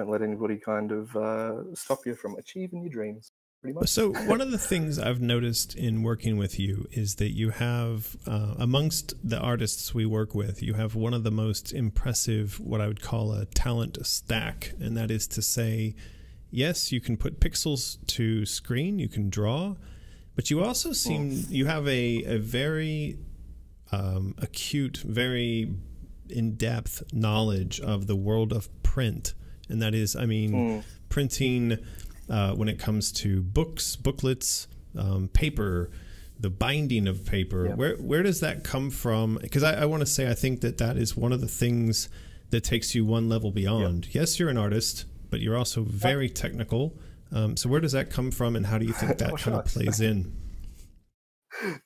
let anybody kind of stop you from achieving your dreams. Pretty much. So one of the things I've noticed in working with you is that you have, amongst the artists we work with, you have one of the most impressive, what I would call a talent stack. And that is to say, yes, you can put pixels to screen, you can draw, but you also you have a very acute, very in-depth knowledge of the world of print. And that is, printing when it comes to books, booklets, paper, the binding of paper. Yeah. Where does that come from? Because I want to say, I think that is one of the things that takes you one level beyond. Yep. Yes, you're an artist, but you're also very technical. So where does that come from, and how do you think that kind of plays in?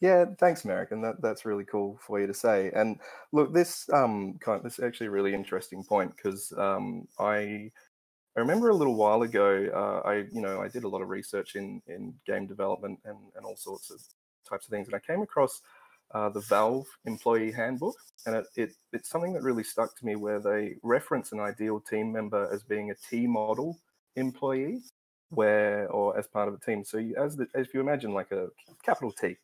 Yeah, thanks, Merrick, and that's really cool for you to say. And look, this this is actually a really interesting point, because I remember a little while ago, I did a lot of research in game development and all sorts of types of things, and I came across the Valve employee handbook, and it's something that really stuck to me, where they reference an ideal team member as being a T model employee, or as part of a team. So if you imagine like a capital T,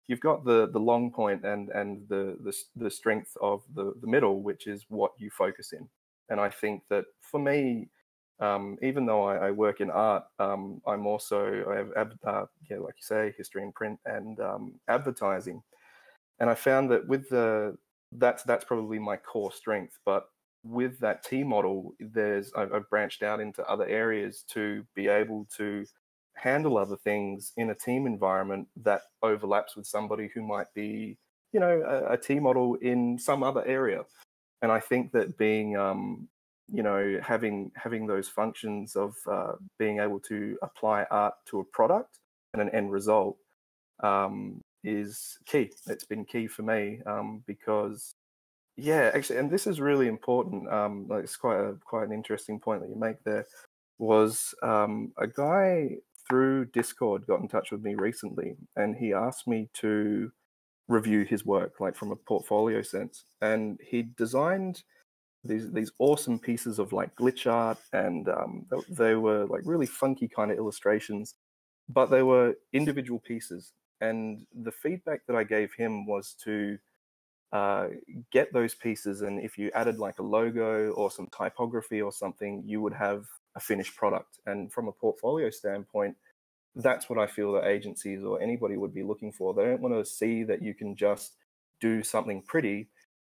you've got the long point and the strength of the middle, which is what you focus in. And I think that for me, even though I work in art, I'm also, I have, like you say, history and print and advertising. And I found that with that's probably my core strength. But with that T model, I've branched out into other areas to be able to handle other things in a team environment that overlaps with somebody who might be, a T model in some other area. And I think that being, having those functions of being able to apply art to a product and an end result is key. It's been key for me because, actually, and this is really important. Like it's quite an interesting point that you make there. Was a guy through Discord got in touch with me recently, and he asked me to review his work, like from a portfolio sense. And he designed these awesome pieces of like glitch art, and they were like really funky kind of illustrations, but they were individual pieces. And the feedback that I gave him was to uh, get those pieces, and if you added like a logo or some typography or something, you would have a finished product. And from a portfolio standpoint, that's what I feel that agencies or anybody would be looking for. They don't want to see that you can just do something pretty.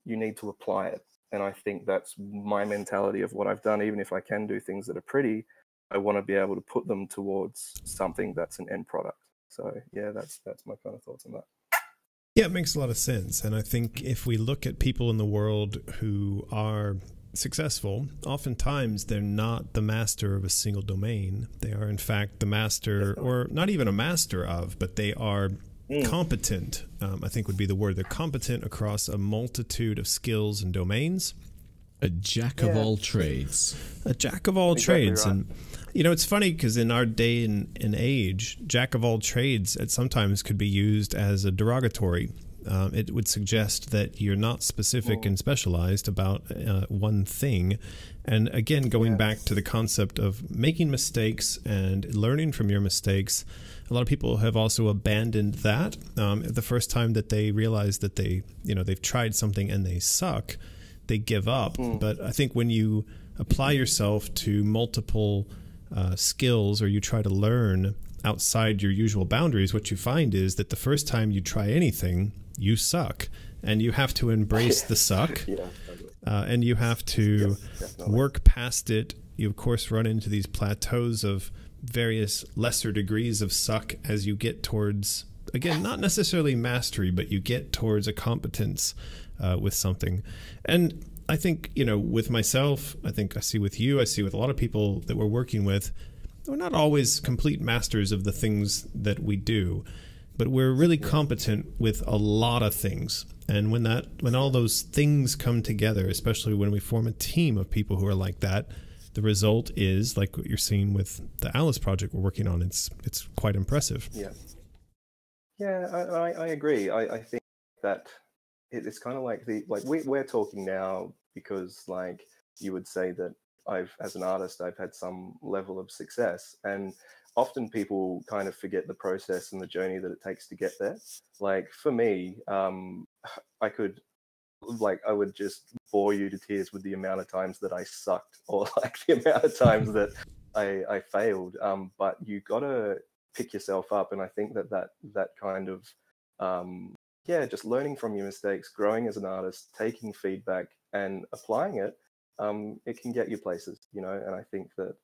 You need to apply it. And I think that's my mentality of what I've done. Even if I can do things that are pretty, I want to be able to put them towards something that's an end product. So yeah, that's my kind of thoughts on that. Yeah, it makes a lot of sense. And I think if we look at people in the world who are successful, oftentimes they're not the master of a single domain. They are, in fact, the master, or not even a master of, but they are competent, I think would be the word. They're competent across a multitude of skills and domains. A jack of all trades. A jack of all trades. Right. And, you know, it's funny because in our day and age, jack of all trades at sometimes could be used as a derogatory. It would suggest that you're not specific and specialized about one thing. And again, going back to the concept of making mistakes and learning from your mistakes, a lot of people have also abandoned that. The first time that they realize that they've tried something and they suck, they give up. But I think when you apply yourself to multiple skills, or you try to learn outside your usual boundaries, what you find is that the first time you try anything, you suck, and you have to embrace the suck, and you have to work past it. You, of course, run into these plateaus of various lesser degrees of suck as you get towards, again, not necessarily mastery, but you get towards a competence with something. And I think, with myself, I think I see with you, I see with a lot of people that we're working with, we're not always complete masters of the things that we do, but we're really competent with a lot of things. And when all those things come together, especially when we form a team of people who are like that, the result is like what you're seeing with the Alice project we're working on. It's quite impressive. I agree. I think that it's kind of like we're talking now because like you would say that as an artist, I've had some level of success, and often people kind of forget the process and the journey that it takes to get there. Like for me, I would just bore you to tears with the amount of times that I sucked, or like the amount of times that I failed. But you gotta pick yourself up, and I think that kind of just learning from your mistakes, growing as an artist, taking feedback and applying it, it can get you places, and I think that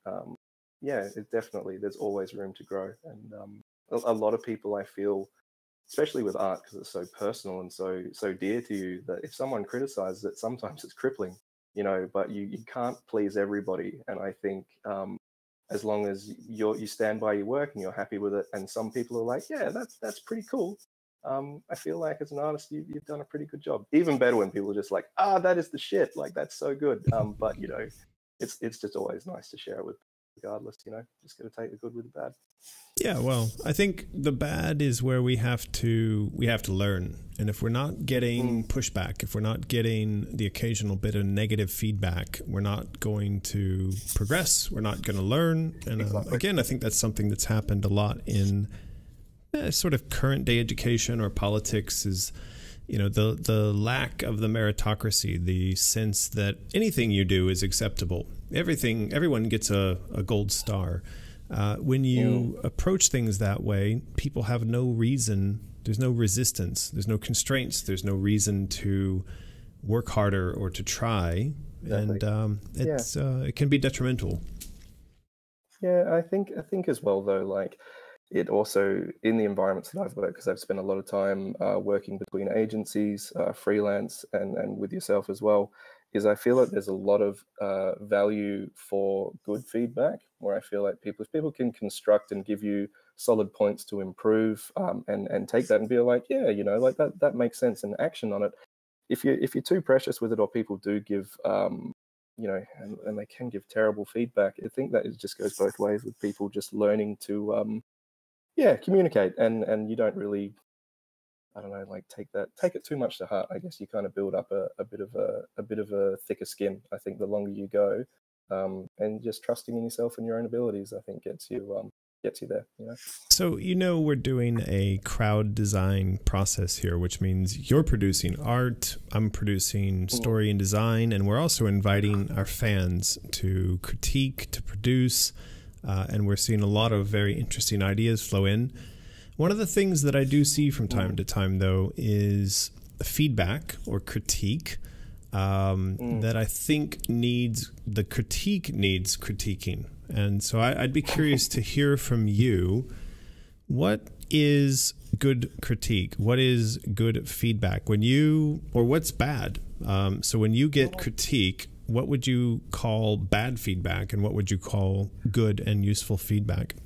it definitely, there's always room to grow. And a lot of people, I feel, especially with art, because it's so personal and so dear to you, that if someone criticizes it, sometimes it's crippling, but you can't please everybody. And I think as long as you stand by your work and you're happy with it, and some people are like, yeah, that's pretty cool, I feel like as an artist, you've done a pretty good job. Even better when people are just like, that is the shit, like that's so good. But it's just always nice to share it with, regardless, just got to take the good with the bad. Yeah, well, I think the bad is where we have to learn. And if we're not getting pushback, if we're not getting the occasional bit of negative feedback, we're not going to progress. We're not going to learn. And again, I think that's something that's happened a lot in sort of current day education or politics, is the lack of the meritocracy, the sense that anything you do is acceptable. Everyone gets a gold star. When you approach things that way, people have no reason. There's no resistance. There's no constraints. There's no reason to work harder or to try. Exactly. And it can be detrimental. Yeah, I think as well, though, like it also, in the environments that I've worked, because I've spent a lot of time working between agencies, freelance, and with yourself as well, is I feel like there's a lot of value for good feedback, where I feel like if people can construct and give you solid points to improve, and take that and be like, like that makes sense, and action on it. If you're too precious with it, or people do give and they can give terrible feedback, I think that it just goes both ways with people just learning to communicate, and you don't really, I don't know, like take it too much to heart. I guess you kind of build up a bit of a thicker skin, I think, the longer you go, and just trusting in yourself and your own abilities, I think gets you gets you there, you know. So, we're doing a crowd design process here, which means you're producing art, I'm producing story and design, and we're also inviting our fans to critique, to produce, and we're seeing a lot of very interesting ideas flow in. One of the things that I do see from time to time, though, is feedback or critique that I think needs critiquing. And so I'd be curious to hear from you. What is good critique? What is good feedback? What's bad? So when you get critique, what would you call bad feedback, and what would you call good and useful feedback?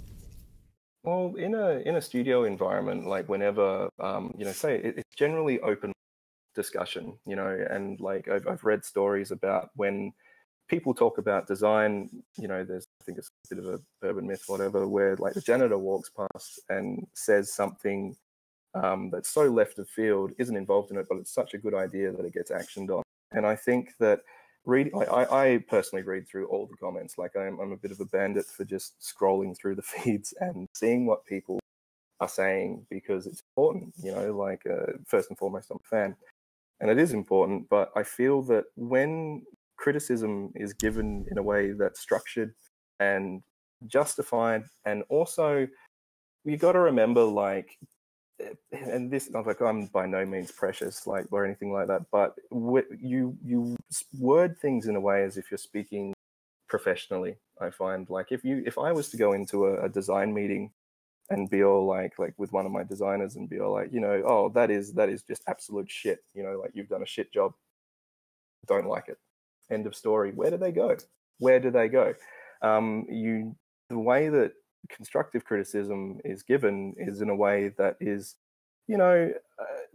Well, in a studio environment, like whenever, say it's generally open discussion, and like I've read stories about when people talk about design, I think it's a bit of a urban myth, whatever, where like the janitor walks past and says something that's so left of field, isn't involved in it, but it's such a good idea that it gets actioned on. And I think that I personally read through all the comments. Like I'm a bit of a bandit for just scrolling through the feeds and seeing what people are saying, because it's important, first and foremost, I'm a fan. And it is important, but I feel that when criticism is given in a way that's structured and justified, and also you got to remember, like, and this, like, I'm by no means precious, like, or anything like that, but you word things in a way as if you're speaking professionally. I find, like, if I was to go into a design meeting and be all like with one of my designers and be all like, oh, that is just absolute shit, like, you've done a shit job, don't like it, end of story. Where do they go? The way that constructive criticism is given is in a way that is,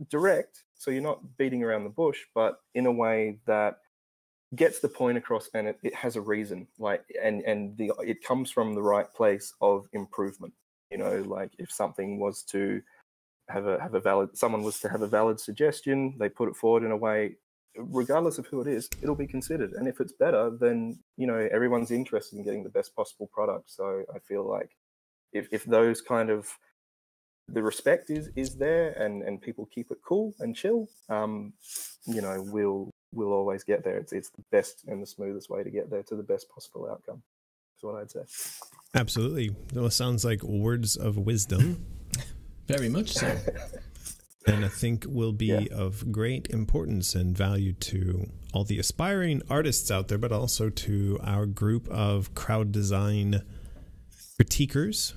direct, so you're not beating around the bush, but in a way that gets the point across, and it has a reason, like, it comes from the right place of improvement. Like, if something was to someone was to have a valid suggestion, they put it forward in a way, regardless of who it is, it'll be considered. And if it's better, then, everyone's interested in getting the best possible product. So I feel like if those kind of, the respect is there, and people keep it cool and chill, we'll always get there. It's the best and the smoothest way to get there to the best possible outcome, is what I'd say. Absolutely. Those sounds like words of wisdom. Very much so. And I think will be of great importance and value to all the aspiring artists out there, but also to our group of crowd design critiquers.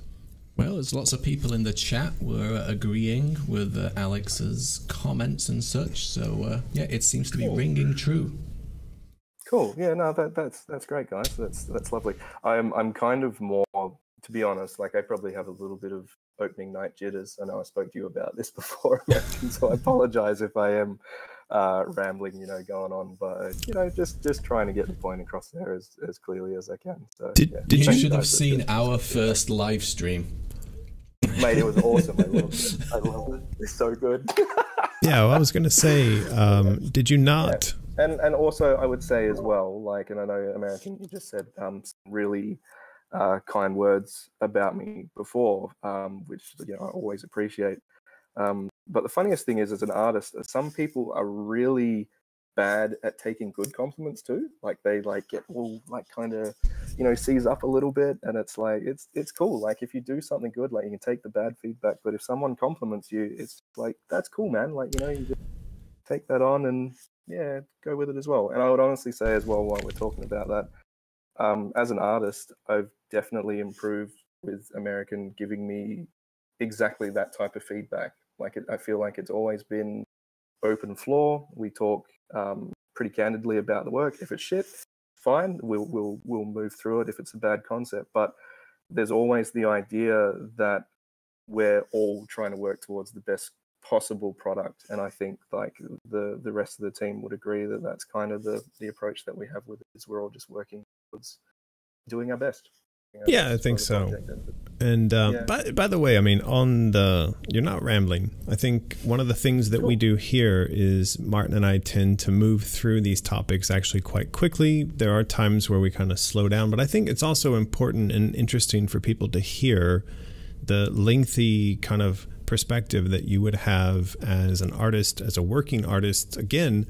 Well, there's lots of people in the chat were agreeing with Alex's comments and such. So, it seems to be ringing true. Cool. Yeah, no, that's great, guys. That's lovely. I'm kind of more, to be honest, like, I probably have a little bit of opening night jitters. I know I spoke to you about this before, so I apologize if I am rambling, going on, but just trying to get the point across there as clearly as I can. So you should have seen our first live stream. Mate, it was awesome. I loved it. It's so good. Yeah, well, I was going to say, did you not? Yeah. And also, I would say as well, like, and I know, American, you just said some really kind words about me before, which I always appreciate. But the funniest thing is, as an artist, some people are really bad at taking good compliments too. Like, they get all kind of seize up a little bit, and it's like it's cool. Like, if you do something good, like, you can take the bad feedback, but if someone compliments you, it's like, that's cool, man. Like, you just take that on and go with it as well. And I would honestly say as well, while we're talking about that, as an artist, I've definitely improved with American giving me exactly that type of feedback. Like, I feel like it's always been open floor. We talk pretty candidly about the work. If it's shit, fine, we'll move through it if it's a bad concept. But there's always the idea that we're all trying to work towards the best possible product, and I think, like, the rest of the team would agree that that's kind of the approach that we have with it, is we're all just working towards doing our best. Yeah, I think so. And by the way, I mean, you're not rambling. I think one of the things that we do here is Martin and I tend to move through these topics actually quite quickly. There are times where we kind of slow down, but I think it's also important and interesting for people to hear the lengthy kind of perspective that you would have as an artist, as a working artist. Again,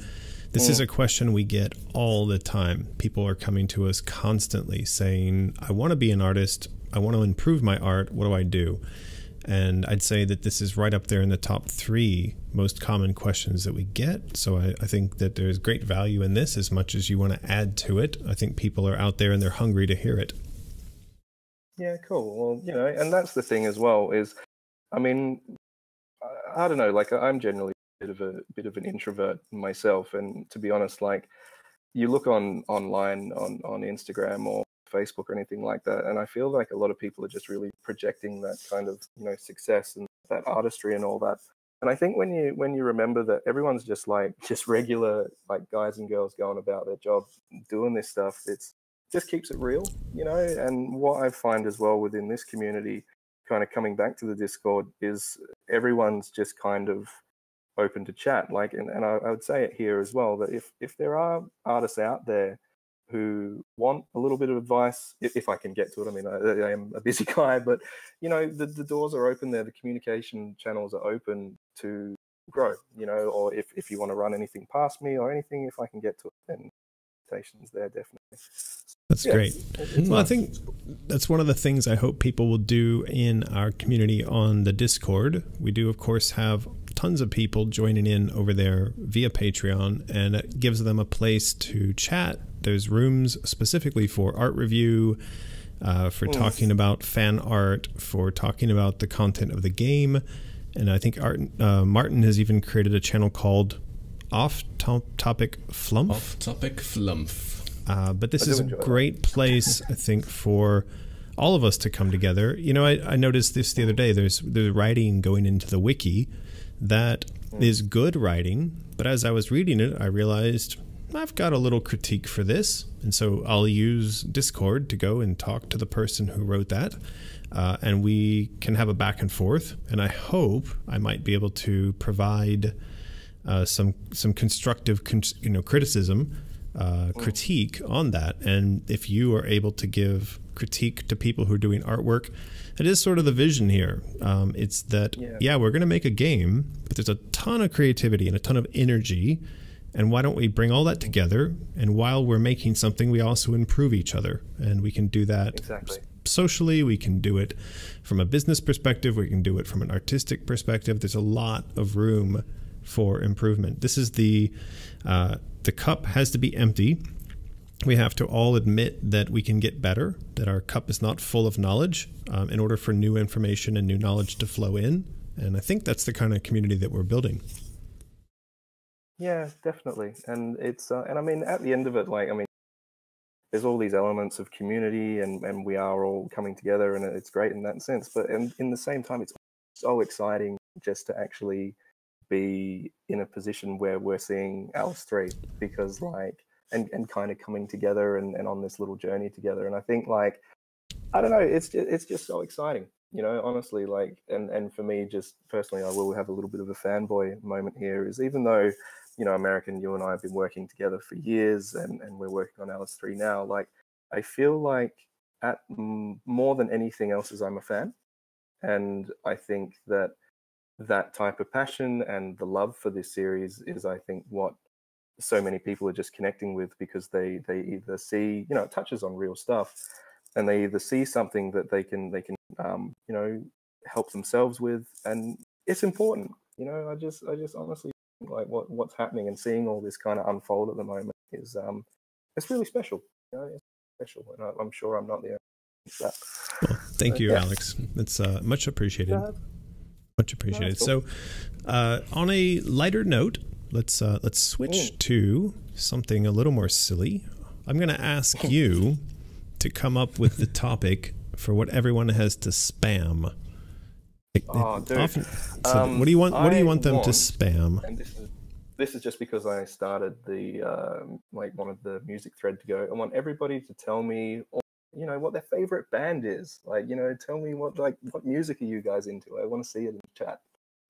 this is a question we get all the time. People are coming to us constantly saying, I want to be an artist. I want to improve my art. What do I do? And I'd say that this is right up there in the top 3 most common questions that we get. So I think that there's great value in this as much as you want to add to it. I think people are out there and they're hungry to hear it. Yeah, cool. Well, you know, and that's the thing as well is, I mean, I don't know, like I'm generally a bit of an introvert myself. And to be honest, like you look online on Instagram or Facebook or anything like that, and I feel like a lot of people are just really projecting that kind of, you know, success and that artistry and all that. And I think when you remember that everyone's just regular like guys and girls going about their job doing this stuff, it just keeps it real, you know. And what I find as well within this community, kind of coming back to the Discord, is everyone's just kind of open to chat. Like, and I would say it here as well, that if there are artists out there who want a little bit of advice, if I can get to it. I mean, I am a busy guy, but you know, the doors are open there. The communication channels are open to grow, you know, or if you want to run anything past me or anything, if I can get to it, then invitations there, definitely. That's great. Well, I think that's one of the things I hope people will do in our community on the Discord. We do, of course, have tons of people joining in over there via Patreon, and it gives them a place to chat. There's rooms specifically for art review, for talking about fan art, for talking about the content of the game. And I think Martin has even created a channel called Off-Topic Flumph. Off-Topic Flumph. But this is a great place, I think, for all of us to come together. You know, I noticed this the other day. There's writing going into the wiki that is good writing, but as I was reading it, I realized I've got a little critique for this, and so I'll use Discord to go and talk to the person who wrote that, and we can have a back and forth, and I hope I might be able to provide some constructive criticism, critique on that. And if you are able to give critique to people who are doing artwork, it is sort of the vision here. It's that, we're going to make a game, but there's a ton of creativity and a ton of energy. And why don't we bring all that together? And while we're making something, we also improve each other. And we can do that socially. We can do it from a business perspective. We can do it from an artistic perspective. There's a lot of room for improvement. This is the cup has to be empty. We have to all admit that we can get better, that our cup is not full of knowledge, in order for new information and new knowledge to flow in. And I think that's the kind of community that we're building. Yeah, definitely. And it's, and I mean, at the end of it, like, I mean, there's all these elements of community and we are all coming together, and it's great in that sense. But in the same time, it's so exciting just to actually be in a position where we're seeing Alice 3, because like, and kind of coming together and on this little journey together. And I think, like, I don't know, it's just so exciting, you know, honestly. Like, and for me, just personally, I will have a little bit of a fanboy moment here, is even though, you know, American, you and I have been working together for years, and we're working on Alice 3 now, like, I feel like at more than anything else is I'm a fan. And I think that type of passion and the love for this series is, I think, what so many people are just connecting with, because they either see, you know, it touches on real stuff, and they either see something that they can you know, help themselves with, and it's important. You know, I just honestly think, like, what's happening and seeing all this kind of unfold at the moment is it's really special. You know, it's special, and I'm sure I'm not the only one. Well, thank you, Alex. It's much appreciated. Much appreciated. Cool. So, on a lighter note, let's switch to something a little more silly. I'm going to ask you to come up with the topic for what everyone has to spam. Dude. Often, so what do you want? What do you want them to spam? And this is just because I started the like one of the music thread to go. I want everybody to tell me all what their favorite band is. Like, tell me what music are you guys into? I want to see it in the chat.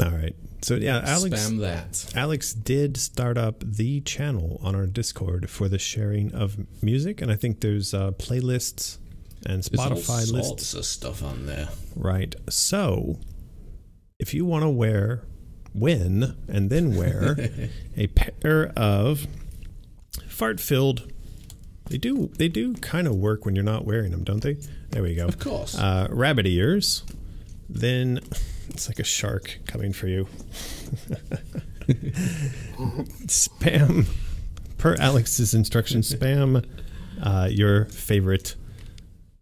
All right. So yeah, Spam that. Alex did start up the channel on our Discord for the sharing of music, and I think there's playlists and Spotify There's all lists. sorts of stuff on there. Right. So if you want to win and then wear a pair of fart-filled, they do kind of work when you're not wearing them, don't they? There we go. Of course. Rabbit ears. Then it's like a shark coming for you. Spam, per Alex's instructions, spam your favorite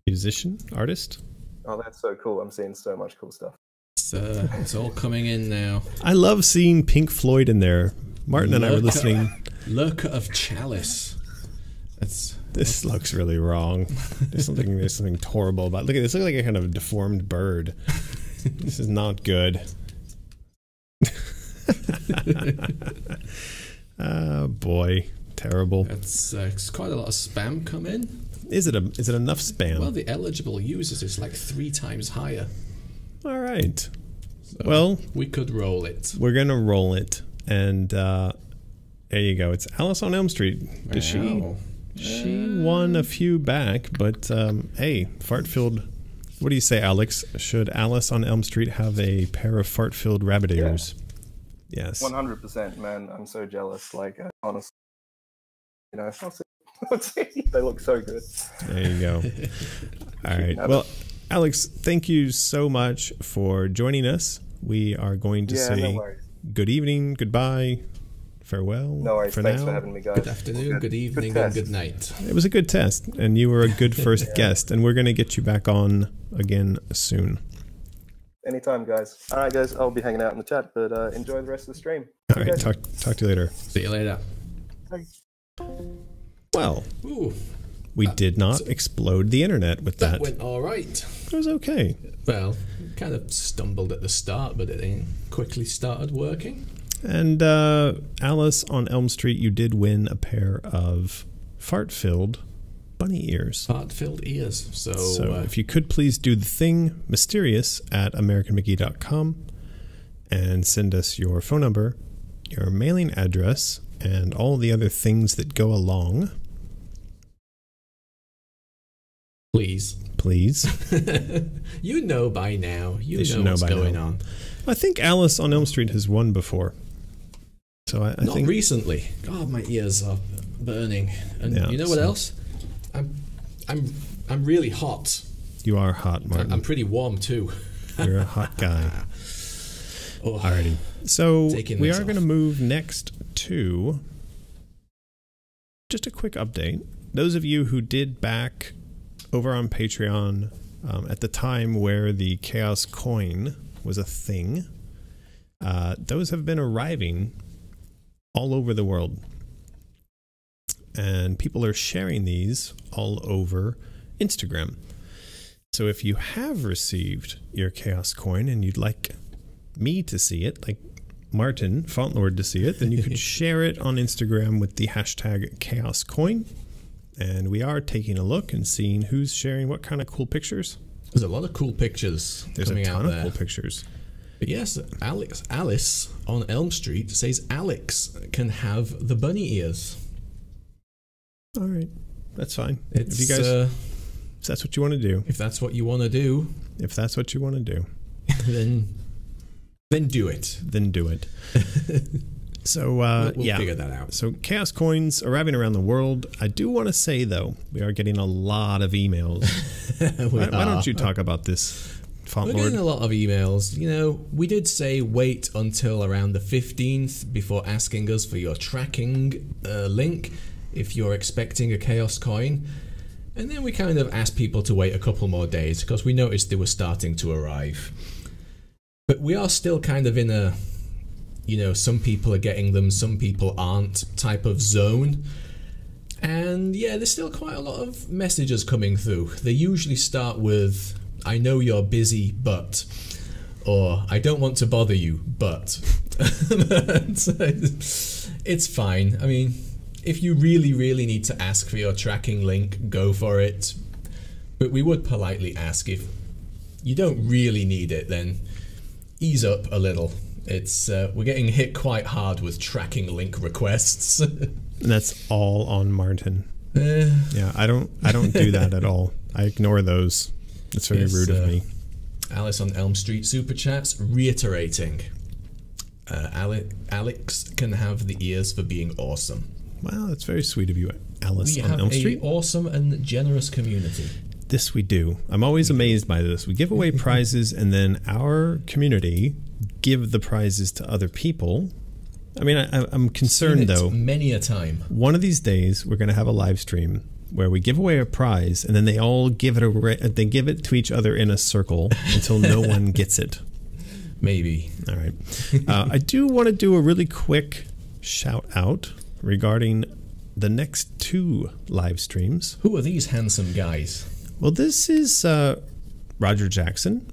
musician, artist. Oh, that's so cool. I'm seeing so much cool stuff. It's all coming in now. I love seeing Pink Floyd in there. Martin and I were listening. Lurker of Chalice. This looks really wrong. There's something horrible about. Look at this. Look like a kind of deformed bird. This is not good. Oh boy, terrible. It's quite a lot of spam come in. Is it enough spam? Well, the eligible users is like 3 times higher. All right. So well, we could roll it. We're gonna roll it, and there you go. It's Alice on Elm Street. Does she won a few back, but hey, fart-filled. What do you say, Alex? Should Alice on Elm Street have a pair of fart-filled rabbit ears? Yes. 100%, man. I'm so jealous. Like, honestly, I'll see. They look so good. There you go. All right. Well, Alex, thank you so much for joining us. We are going to say good evening, goodbye, farewell. No worries. Thanks for having me, guys. Good afternoon, good evening, and good night. It was a good test, and you were a good first guest, and we're going to get you back on again soon. Anytime, guys. All right, guys. I'll be hanging out in the chat, but enjoy the rest of the stream. All right. Talk to you later. See you later. Bye. Well, we did not explode the internet with that. That went all right. It was okay. Well, kind of stumbled at the start, but it quickly started working. And Alice on Elm Street, you did win a pair of fart-filled bunny ears. Fart-filled ears. So if you could please do the thing mysterious at AmericanMcGee.com and send us your phone number, your mailing address, and all the other things that go along. Please. You know by now. You know what's going on. I think Alice on Elm Street has won before. So I Not think recently. God, my ears are burning. And you know what else? I'm really hot. You are hot, Martin. I'm pretty warm too. You're a hot guy. Alrighty. So we are going to move next to just a quick update. Those of you who did back over on Patreon at the time where the Chaos Coin was a thing, those have been arriving all over the world. And people are sharing these all over Instagram. So if you have received your Chaos Coin and you'd like me to see it, like Martin, Fauntlord, to see it, then you could share it on Instagram with the hashtag Chaos Coin. And we are taking a look and seeing who's sharing what kind of cool pictures. There's a lot of cool pictures coming out there. There's a ton of cool pictures. But yes, Alice on Elm Street says Alex can have the bunny ears. All right. That's fine. If you guys, if that's what you want to do. If that's what you want to do. If that's what you want to do. Then do it. Then do it. So, we'll figure that out. So, Chaos Coins arriving around the world. I do want to say, though, we are getting a lot of emails. Why don't you talk about this, Fauntlord? We're getting a lot of emails. You know, we did say wait until around the 15th before asking us for your tracking link if you're expecting a Chaos Coin. And then we kind of asked people to wait a couple more days because we noticed they were starting to arrive. But we are still kind of in a, some people are getting them, some people aren't type of zone. And yeah, there's still quite a lot of messages coming through. They usually start with, I know you're busy, but, or I don't want to bother you, but. It's fine. I mean, if you really, really need to ask for your tracking link, go for it. But we would politely ask, if you don't really need it, then ease up a little. It's we're getting hit quite hard with tracking link requests. And that's all on Martin. Yeah, I don't do that at all. I ignore those. It's very rude of me. Alice on Elm Street super chats reiterating. Alex can have the ears for being awesome. Wow, that's very sweet of you, Alice we on Elm Street. We have an awesome and generous community. This we do. I'm always amazed by this. We give away prizes, and then our community give the prizes to other people. I mean, I'm concerned, though. Many a time. One of these days, we're going to have a live stream where we give away a prize, and then they all give it they give it to each other in a circle until no one gets it. Maybe. All right. I do want to do a really quick shout out regarding the next 2 live streams. Who are these handsome guys? Well, this is Roger Jackson.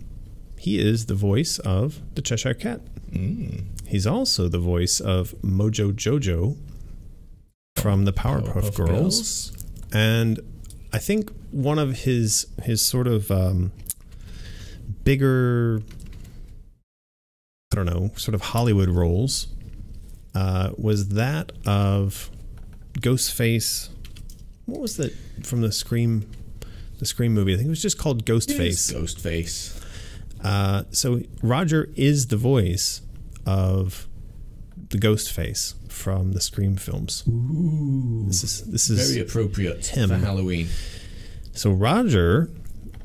He is the voice of the Cheshire Cat. He's also the voice of Mojo Jojo from the Powerpuff Girls. And I think one of his sort of bigger, I don't know, sort of Hollywood roles was that of Ghostface. What was that from the Scream movie? I think it was just called Ghostface. Ghostface. So Roger is the voice of the Ghostface from the Scream films. Ooh, this is very appropriate him. For Halloween. So Roger,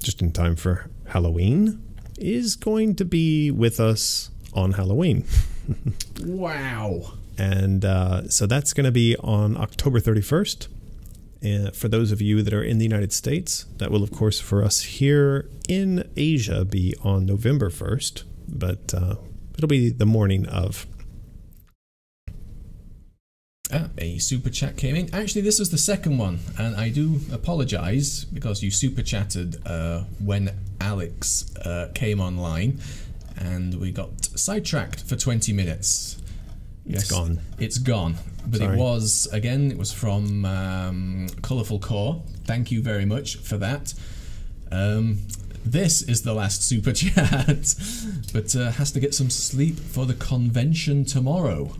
just in time for Halloween, is going to be with us on Halloween. Wow. And so that's going to be on October 31st. For those of you that are in the United States, that will, of course, for us here in Asia, be on November 1st. But it'll be the morning of. A super chat came in. Actually, this is the second one, and I do apologise because you super chatted when Alex came online, and we got sidetracked for 20 minutes. It's gone. It's gone. But Sorry. It was from Colourful Core. Thank you very much for that. This is the last super chat, but has to get some sleep for the convention tomorrow.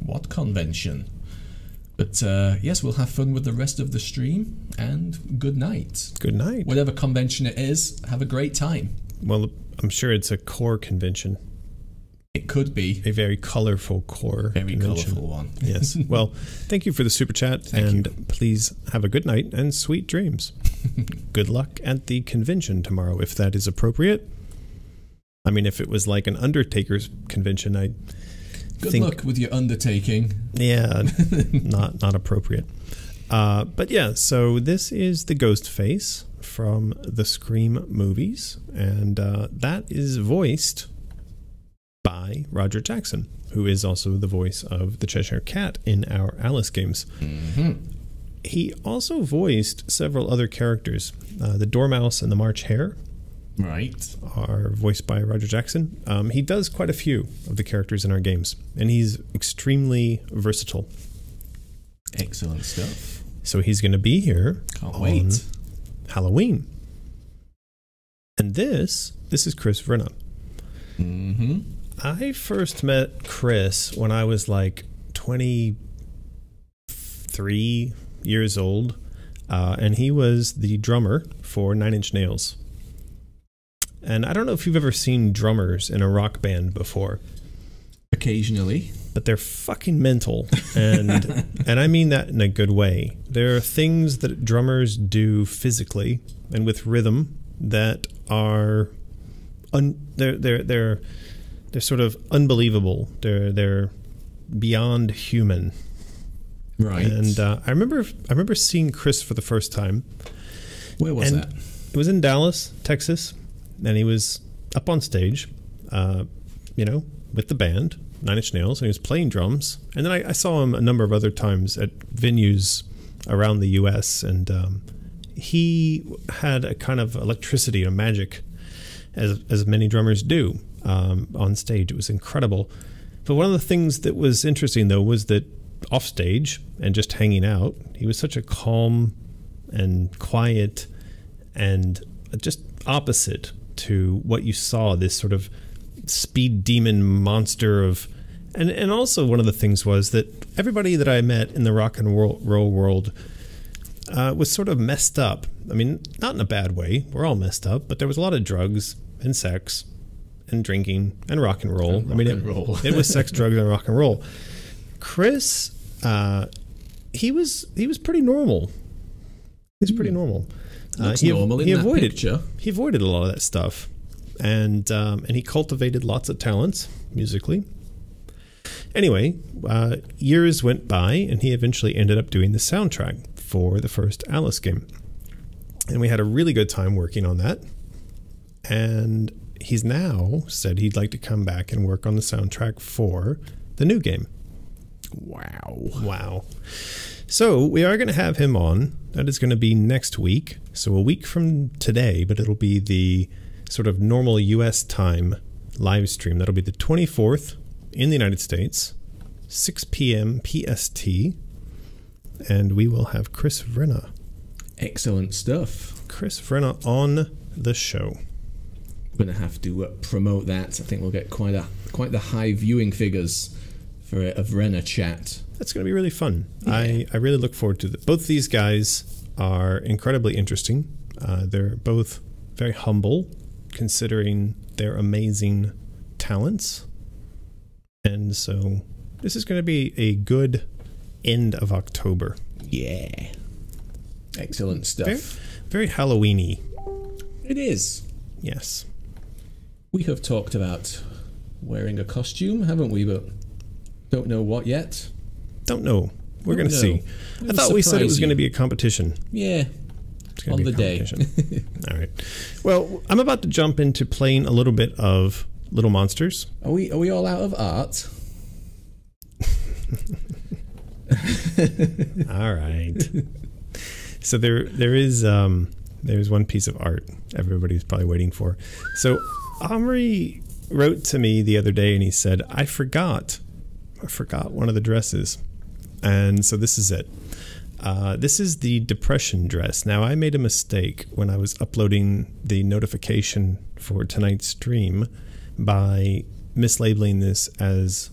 What convention? But yes, we'll have fun with the rest of the stream, and good night. Good night. Whatever convention it is, have a great time. Well, I'm sure it's a core convention. It could be. A very colorful core Very convention. colourful one. Yes. Well, thank you for the super chat, Thank you. Please have a good night and sweet dreams. Good luck at the convention tomorrow, if that is appropriate. I mean, if it was like an Undertaker's convention, I'd Good luck with your undertaking. Yeah, not appropriate. But yeah, so this is the Ghostface from the Scream movies, and that is voiced by Roger Jackson, who is also the voice of the Cheshire Cat in our Alice games. Mm-hmm. He also voiced several other characters. The Dormouse and the March Hare Right. are voiced by Roger Jackson. He does quite a few of the characters in our games, and he's extremely versatile. Excellent stuff. So he's going to be here Can't on wait. Halloween. And this is Chris Vrenna. Mm-hmm. I first met Chris when I was like 23 years old, and he was the drummer for Nine Inch Nails. And I don't know if you've ever seen drummers in a rock band before, Occasionally. but they're fucking mental, and and I mean that in a good way. There are things that drummers do physically and with rhythm that are they're sort of unbelievable. They're beyond human. Right. And I remember seeing Chris for the first time. Where was that? It was in Dallas, Texas, and he was up on stage, with the band, Nine Inch Nails, and he was playing drums. And then I saw him a number of other times at venues around the U.S., and he had a kind of electricity and magic, as many drummers do, on stage. It was incredible. But one of the things that was interesting, though, was that off stage and just hanging out, he was such a calm and quiet and just opposite to what you saw, this sort of speed demon monster of... And also one of the things was that everybody that I met in the rock and roll world was sort of messed up. I mean, not in a bad way. We're all messed up, but there was a lot of drugs and sex and drinking and rock and roll. It was sex, drugs, and rock and roll. Chris, he was pretty normal. He's pretty normal. Looks normal in that picture. He avoided a lot of that stuff, and he cultivated lots of talents musically. Anyway, years went by, and he eventually ended up doing the soundtrack for the first Alice game, and we had a really good time working on that. And he's now said he'd like to come back and work on the soundtrack for the new game. Wow. So we are going to have him on. That is going to be next week. So a week from today, but it'll be the sort of normal US time live stream. That'll be the 24th in the United States, 6 p.m. PST. And we will have Chris Vrenna. Excellent stuff. Chris Vrenna on the show. Going to have to promote that. I think we'll get quite the high viewing figures for a Vrenna chat. That's going to be really fun. Yeah. I really look forward to it. Both these guys are incredibly interesting. They're both very humble, considering their amazing talents. And so this is going to be a good end of October. Yeah. Excellent stuff. Very Halloween-y. It is. Yes. We have talked about wearing a costume, haven't we? But don't know what yet. Don't know. We're going to see. I thought we said it was going to be a competition. Yeah. On the day. All right. Well, I'm about to jump into playing a little bit of Little Monsters. Are we all out of art? All right. So there's one piece of art everybody's probably waiting for. So Omri wrote to me the other day and he said, I forgot one of the dresses. And so this is it. This is the depression dress. Now, I made a mistake when I was uploading the notification for tonight's stream by mislabeling this as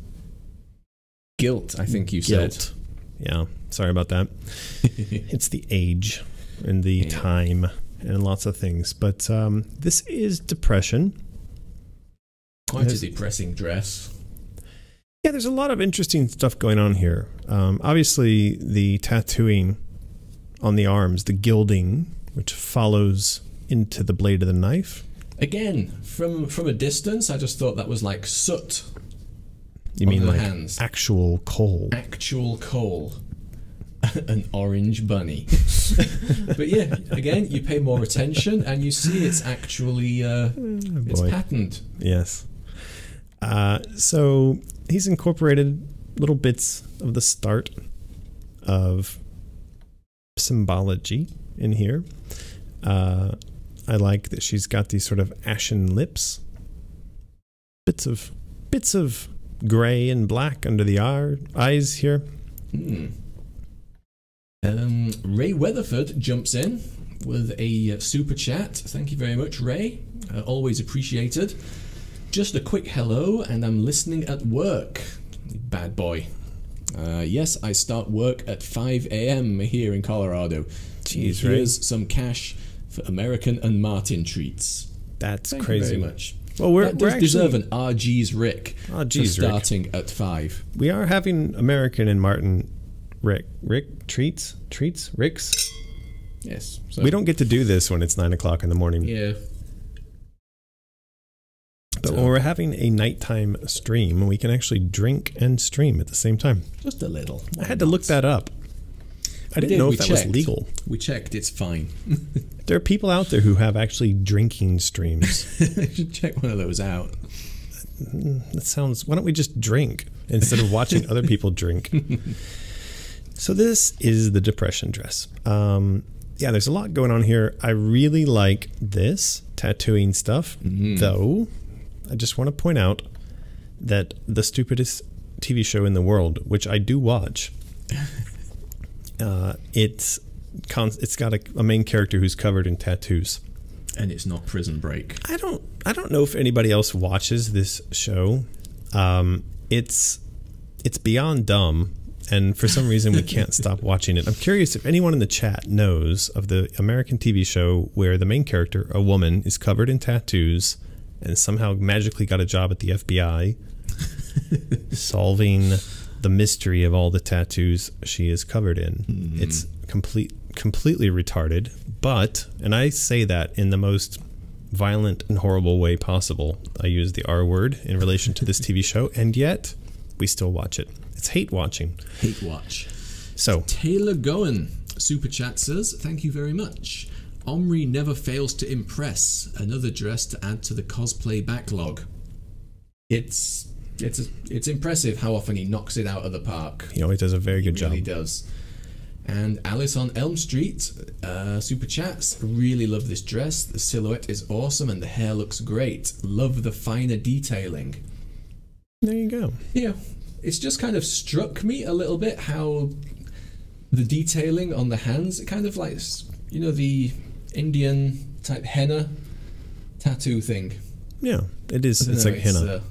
guilt, I think you said. Yeah, sorry about that. It's the age and the time and lots of things. But this is depression. Quite a depressing dress. Yeah, there's a lot of interesting stuff going on here. Obviously, the tattooing on the arms, the gilding, which follows into the blade of the knife. Again, from a distance, I just thought that was like soot. You mean like hands. Actual coal? Actual coal. An orange bunny. But yeah, again, you pay more attention and you see it's actually it's patterned. Yes. So he's incorporated little bits of the start of symbology in here. I like that she's got these sort of ashen lips, bits of gray and black under the eyes here. Ray Weatherford jumps in with a super chat. Thank you very much, Ray. Always appreciated. Just a quick hello, and I'm listening at work. Bad boy. Yes, I start work at 5 a.m. here in Colorado. Jeez, here's some cash for American and Martin treats. That's Thank crazy. you very much. Well, we're actually deserve an RG's Rick for starting Rick. at 5. We are having American and Martin Rick treats Ricks. Yes. So, we don't get to do this when it's 9 o'clock in the morning. Yeah. But when we're having a nighttime stream, we can actually drink and stream at the same time. Just a little. I had to look that up. I didn't know if that was legal. We checked. It's fine. There are people out there who have actually drinking streams. You should check one of those out. That sounds... Why don't we just drink instead of watching other people drink? So this is the depression dress. Yeah, there's a lot going on here. I really like this tattooing stuff, though I just want to point out that the stupidest TV show in the world, which I do watch, it's it's got a main character who's covered in tattoos. And it's not Prison Break. I don't know if anybody else watches this show. It's beyond dumb, and for some reason we can't stop watching it. I'm curious if anyone in the chat knows of the American TV show where the main character, a woman, is covered in tattoos and somehow magically got a job at the FBI solving the mystery of all the tattoos she is covered in. Mm. It's completely retarded, but, and I say that in the most violent and horrible way possible. I use the R word in relation to this TV show, and yet we still watch it. It's hate watching. Hate watch. So Taylor Goen super chat says, thank you very much. Omri never fails to impress. Another dress to add to the cosplay backlog. It's impressive how often he knocks it out of the park. He always does a very good job. He really does. And Alice on Elm Street, super chats, really love this dress. The silhouette is awesome and the hair looks great. Love the finer detailing. There you go. Yeah, it's just kind of struck me a little bit how the detailing on the hands, it kind of like, you know, the Indian type henna tattoo thing. Yeah, it is. It's like henna.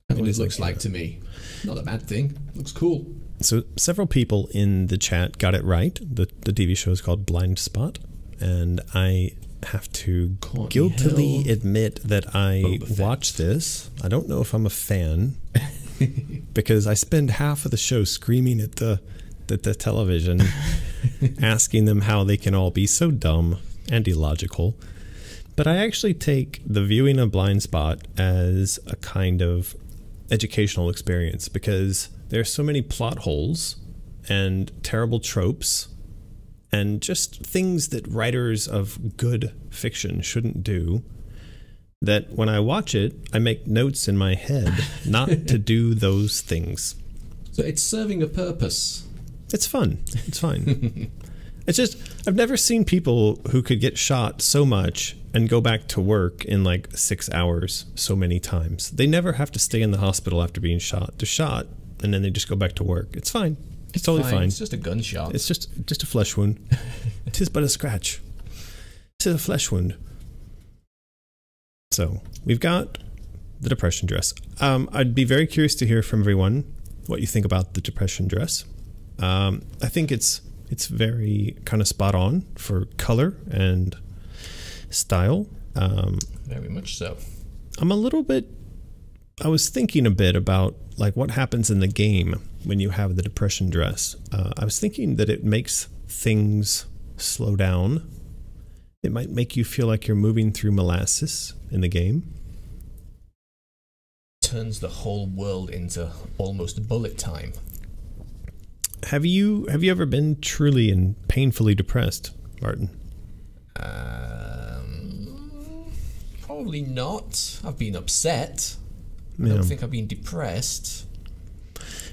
That's what it looks like to me. Not a bad thing. Looks cool. So several people in the chat got it right. The TV show is called Blind Spot, and I have to guiltily admit that I watched this. I don't know if I'm a fan because I spend half of the show screaming at the television, asking them how they can all be so dumb and illogical. But I actually take the viewing of Blind Spot as a kind of educational experience because there are so many plot holes and terrible tropes and just things that writers of good fiction shouldn't do, that when I watch it, I make notes in my head not to do those things. So it's serving a purpose. It's fun. It's fine. It's just, I've never seen people who could get shot so much and go back to work in like 6 hours so many times. They never have to stay in the hospital after being shot. They're shot, and then they just go back to work. It's fine. It's totally fine. It's just a gunshot. It's just a flesh wound. 'Tis but a scratch. 'Tis a flesh wound. So, we've got the depression dress. I'd be very curious to hear from everyone what you think about the depression dress. I think it's very kind of spot on for color and style. Very much so. I was thinking a bit about like what happens in the game when you have the depression dress. I was thinking that it makes things slow down. It might make you feel like you're moving through molasses in the game. Turns the whole world into almost bullet time. Have you ever been truly and painfully depressed, Martin? Probably not. I've been upset. Yeah. I don't think I've been depressed.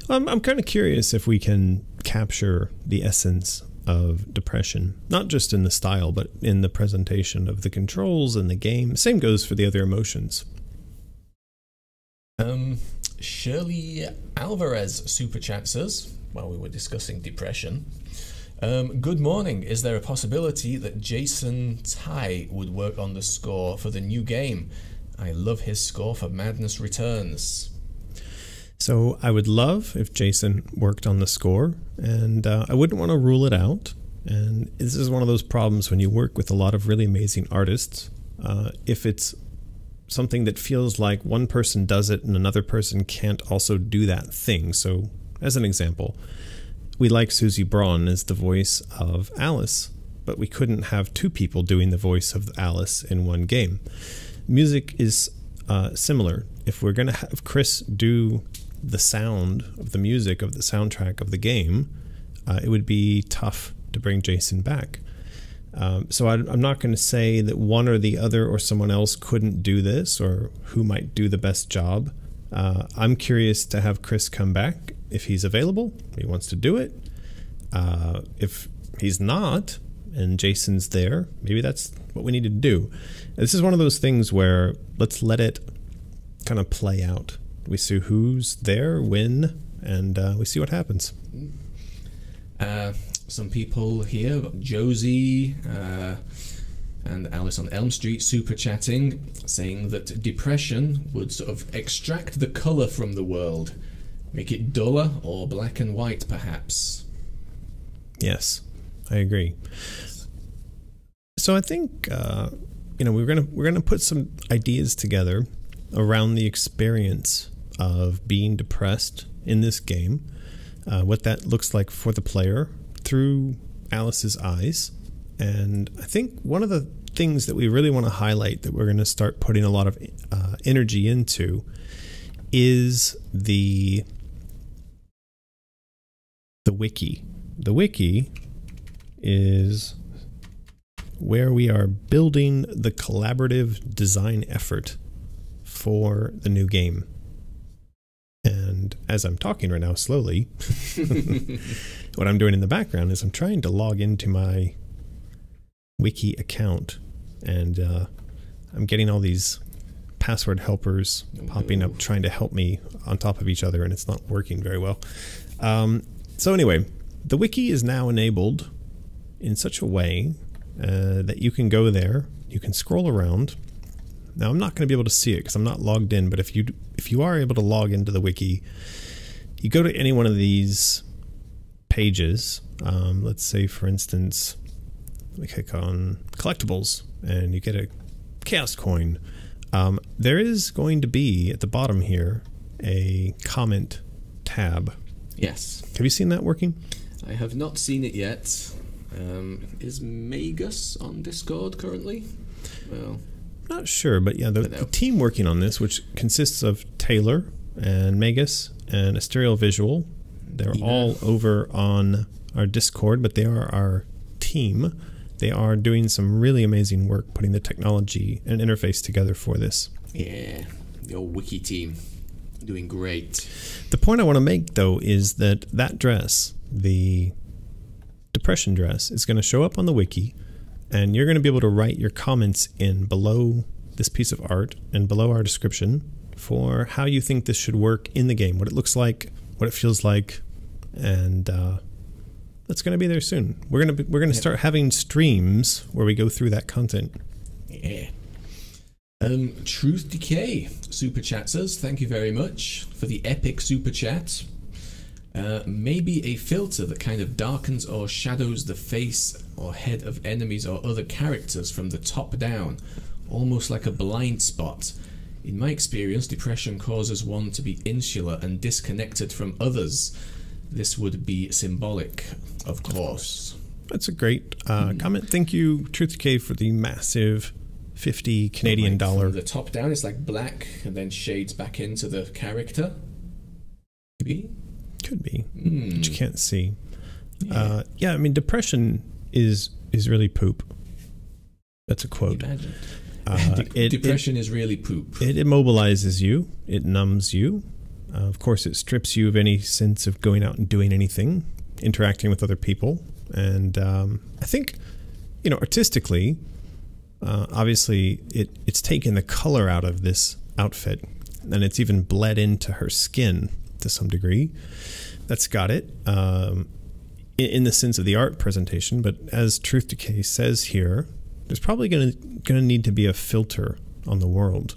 I'm kind of curious if we can capture the essence of depression, not just in the style, but in the presentation of the controls and the game. Same goes for the other emotions. Shirley Alvarez super chat says, while we were discussing depression, good morning. Is there a possibility that Jason Tai would work on the score for the new game? I love his score for Madness Returns. So I would love if Jason worked on the score, and I wouldn't want to rule it out. And this is one of those problems when you work with a lot of really amazing artists. If it's something that feels like one person does it and another person can't also do that thing. So as an example, we like Susie Braun as the voice of Alice, but we couldn't have two people doing the voice of Alice in one game. Music is similar. If we're going to have Chris do the sound of the music of the soundtrack of the game, it would be tough to bring Jason back. So I'm not going to say that one or the other or someone else couldn't do this or who might do the best job. I'm curious to have Chris come back if he's available, he wants to do it. If he's not and Jason's there, maybe that's what we need to do. This is one of those things where let's let it kind of play out. We see who's there, when, and we see what happens. Some people here, Josie and Alice on Elm Street super chatting, saying that depression would sort of extract the colour from the world, make it duller or black and white, perhaps. Yes, I agree. So I think we're gonna put some ideas together around the experience of being depressed in this game, what that looks like for the player through Alice's eyes. And I think one of the things that we really want to highlight, that we're going to start putting a lot of energy into, is the wiki. The wiki is where we are building the collaborative design effort for the new game. And as I'm talking right now slowly, what I'm doing in the background is I'm trying to log into my wiki account, and I'm getting all these password helpers popping up trying to help me on top of each other, and it's not working very well. So anyway, the wiki is now enabled in such a way that you can go there, you can scroll around. Now, I'm not going to be able to see it because I'm not logged in, but if you are able to log into the wiki, you go to any one of these pages. Let's say, for instance, we click on collectibles, and you get a chaos coin. There is going to be, at the bottom here, a comment tab. Yes. Have you seen that working? I have not seen it yet. Is Magus on Discord currently? Well, not sure, but yeah, the team working on this, which consists of Taylor and Magus and Asterial Visual, they're all over on our Discord, but they are our team. They are doing some really amazing work putting the technology and interface together for this. Yeah, the old wiki team doing great. The point I want to make, though, is that dress, the depression dress, is going to show up on the wiki, and you're going to be able to write your comments in below this piece of art and below our description for how you think this should work in the game, what it looks like, what it feels like, and that's going to be there soon. We're going to start having streams where we go through that content. Yeah. Truth Decay super chats us. Thank you very much for the epic super chat. Maybe a filter that kind of darkens or shadows the face or head of enemies or other characters from the top down, almost like a blind spot. In my experience, depression causes one to be insular and disconnected from others. This would be symbolic, of course. That's a great comment. Thank you, Truth Decay, for the massive $50 Canadian dollar. From the top down, it's like black and then shades back into the character. Maybe? Could be, but you can't see. Yeah, I mean, depression is really poop. That's a quote. Imagine. Depression is really poop. It immobilizes you. It numbs you. Of course, it strips you of any sense of going out and doing anything, interacting with other people. And I think, artistically, obviously, it's taken the color out of this outfit, and it's even bled into her skin to some degree. That's got it in the sense of the art presentation. But as Truth Decay says here, there's probably going to need to be a filter on the world,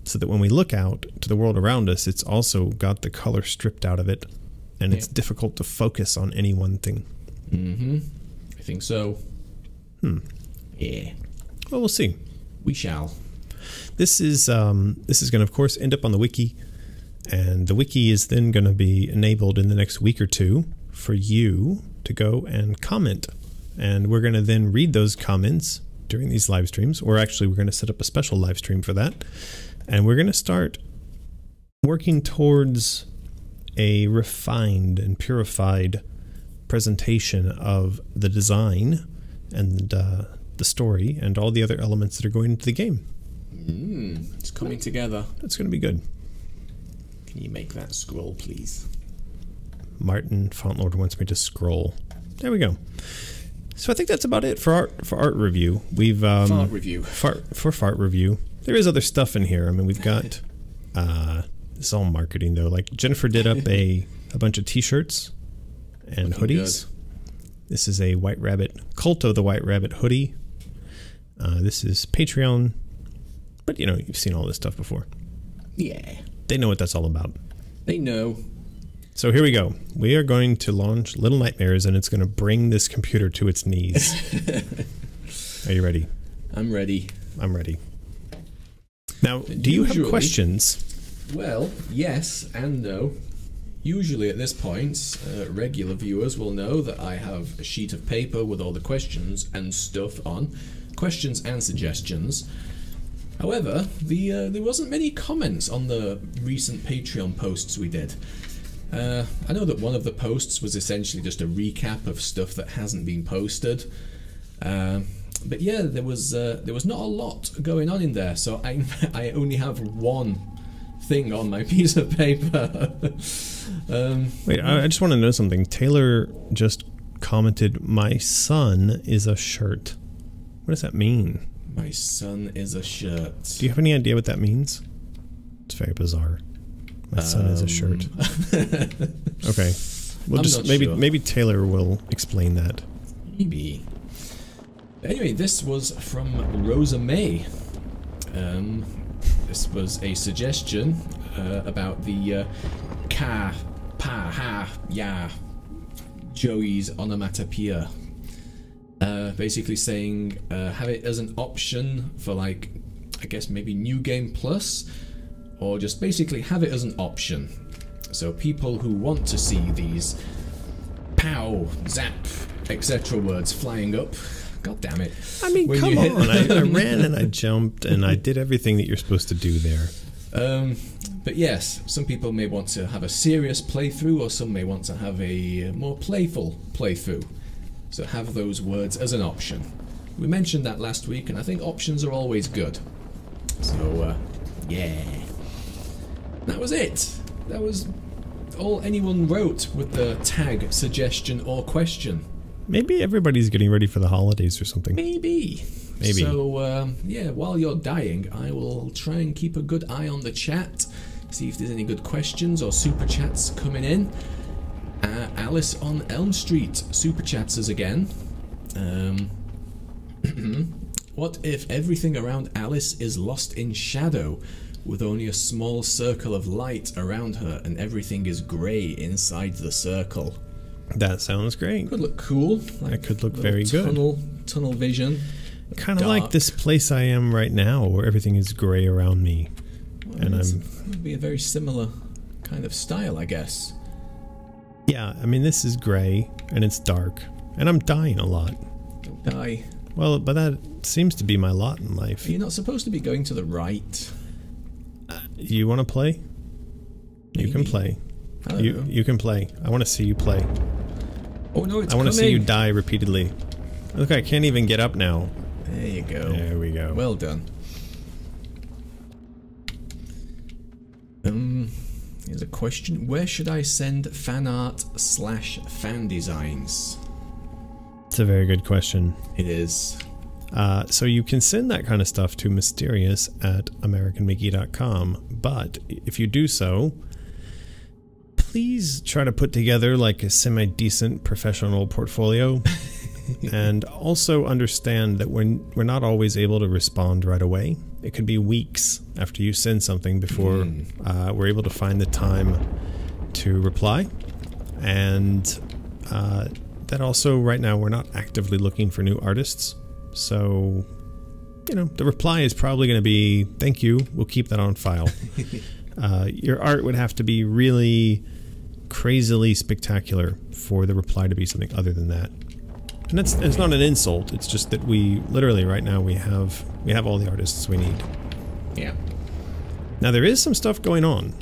so that when we look out to the world around us, it's also got the color stripped out of it, and it's difficult to focus on any one thing. Mm-hmm. I think so. Yeah. Well, we'll see. We shall. This is going to, of course, end up on the wiki, and the wiki is then going to be enabled in the next week or two for you to go and comment, and we're going to then read those comments during these live streams, or actually we're going to set up a special live stream for that, and we're going to start working towards a refined and purified presentation of the design and the story and all the other elements that are going into the game. It's coming together. It's going to be good. Can you make that scroll, please? Martin Fauntlord wants me to scroll. There we go. So I think that's about it for art review. We've fart review. Fart review. There is other stuff in here. I mean, we've got it's all marketing though. Like Jennifer did up a bunch of T-shirts and Looking hoodies. Good. This is a White Rabbit, Cult of the White Rabbit hoodie. This is Patreon, but you know, you've seen all this stuff before. Yeah. They know what that's all about. They know. So here we go. We are going to launch Little Nightmares, and it's going to bring this computer to its knees. Are you ready? I'm ready. I'm ready. Now, do you have questions? Well, yes and no. Usually at this point, regular viewers will know that I have a sheet of paper with all the questions and stuff on. Questions and suggestions. However, there wasn't many comments on the recent Patreon posts we did. I know that one of the posts was essentially just a recap of stuff that hasn't been posted. But yeah, there was not a lot going on in there, so I only have one thing on my piece of paper. Wait, I just want to know something. Taylor just commented, "My son is a shirt." What does that mean? My son is a shirt. Do you have any idea what that means? It's very bizarre. My son is a shirt. Okay. We'll just maybe Taylor will explain that. Maybe. Anyway, this was from Rosa May. This was a suggestion about the ka, pa, ha, ya, Joey's onomatopoeia. Basically saying have it as an option for, like, I guess maybe New Game Plus, or just basically have it as an option. So people who want to see these pow, zap, etc. words flying up. God damn it. I mean, come on. I ran and I jumped and I did everything that you're supposed to do there. But yes, some people may want to have a serious playthrough, or some may want to have a more playful playthrough. So have those words as an option. We mentioned that last week, and I think options are always good. So, yeah. That was it. That was all anyone wrote with the tag, suggestion, or question. Maybe everybody's getting ready for the holidays or something. Maybe. So, yeah, while you're dying, I will try and keep a good eye on the chat, see if there's any good questions or super chats coming in. Alice on Elm Street super chats us again. What if everything around Alice is lost in shadow, with only a small circle of light around her, and everything is grey inside the circle? That sounds great. Could look cool. Like, that could look very good. Tunnel vision. Kind of like this place I am right now, where everything is grey around me. Well, and it would be a very similar kind of style, I guess. Yeah, I mean, this is grey, and it's dark, and I'm dying a lot. Don't die. Well, but that seems to be my lot in life. You're not supposed to be going to the right. You want to play? Maybe. You can play. You can play. I want to see you play. Oh no, it's I want to see you die repeatedly. Look, I can't even get up now. There you go. There we go. Well done. Here's a question. Where should I send fan art / fan designs? It's a very good question. It is. So you can send that kind of stuff to mysterious@americanmcgee.com, but if you do so, please try to put together like a semi-decent professional portfolio. And also understand that we're not always able to respond right away. It could be weeks after you send something before we're able to find the time to reply. And that also, right now, we're not actively looking for new artists. So, you know, the reply is probably going to be, thank you, we'll keep that on file. Your art would have to be really crazily spectacular for the reply to be something other than that. And it's not an insult, it's just that we literally right now we have all the artists we need. Yeah. Now there is some stuff going on,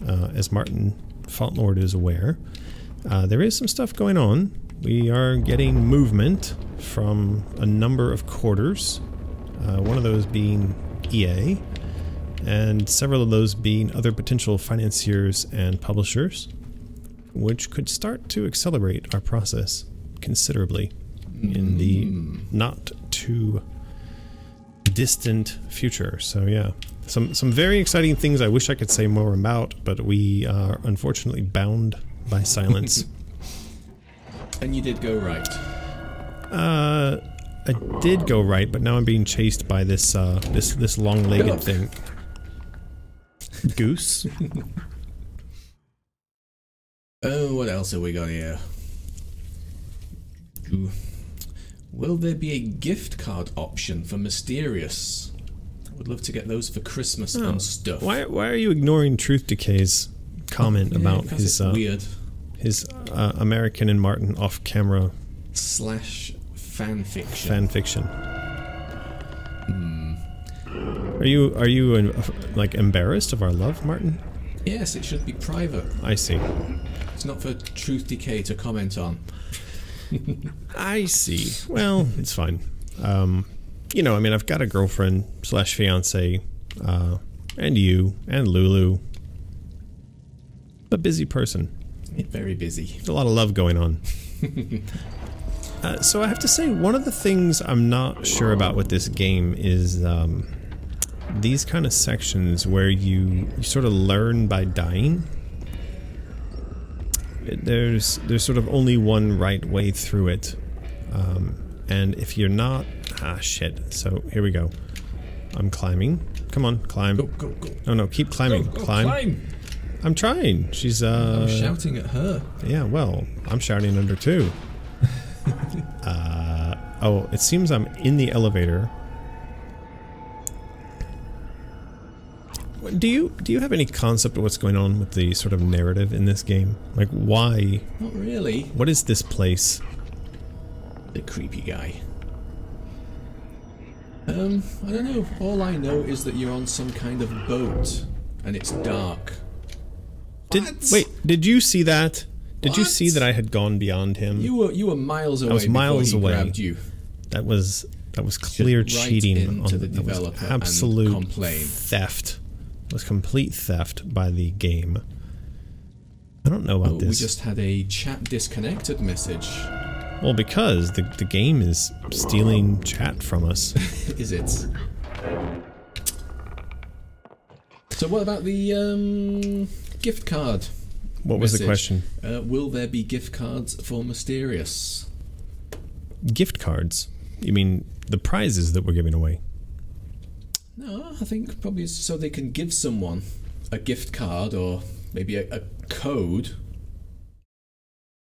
as Martin Fontlord is aware. There is some stuff going on. We are getting movement from a number of quarters, one of those being EA, and several of those being other potential financiers and publishers, which could start to accelerate our process considerably in the not too distant future. So yeah, some very exciting things I wish I could say more about, but we are unfortunately bound by silence. And you did go right. I did go right, but now I'm being chased by this this long-legged thing. Goose. Oh, what else have we got here? Ooh. Will there be a gift card option for Mysterious? I would love to get those for Christmas and stuff. Why are you ignoring Truth Decay's comment about his weird American and Martin off-camera / fanfiction? Fanfiction. Are you like embarrassed of our love, Martin? Yes, it should be private. I see. It's not for Truth Decay to comment on. I see. Well, it's fine. You know, I mean, I've got a girlfriend / fiance, and you and Lulu. A busy person. Very busy. There's a lot of love going on. So I have to say, one of the things I'm not sure about with this game is these kind of sections where you sort of learn by dying. There's sort of only one right way through it, and if you're not, shit. So here we go. I'm climbing. Come on, climb. Go. No, keep climbing. Go, climb. I'm trying. She's I'm shouting at her. Yeah, well, I'm shouting at her too. Oh, it seems I'm in the elevator. Do you have any concept of what's going on with the sort of narrative in this game? Like, why? Not really. What is this place? The creepy guy. I don't know. All I know is that you're on some kind of boat, and it's dark. Did you see that? Did you What? see that I had gone beyond him? You were miles away. I was miles before he away. Grabbed you. That was clear Right cheating into on the developer and absolute complain. theft. It was complete theft by the game. I don't know about this. We just had a chat disconnected message. Well, because the game is stealing chat from us. Is it? So what about the gift card? What was the question? Will there be gift cards for Mysterious? Gift cards? You mean the prizes that we're giving away? No, I think probably so they can give someone a gift card or maybe a code.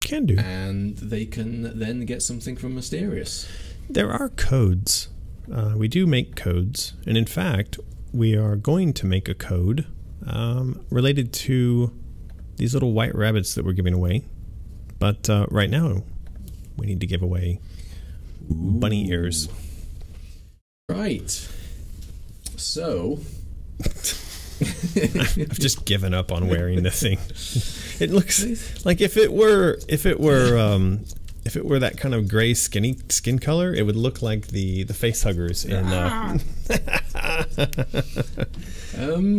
Can do. And they can then get something from Mysterious. There are codes. We do make codes. And in fact, we are going to make a code related to these little white rabbits that we're giving away. But right now, we need to give away bunny ears. Right. So... I've just given up on wearing the thing. It looks like if it were that kind of gray skin color, it would look like the face huggers in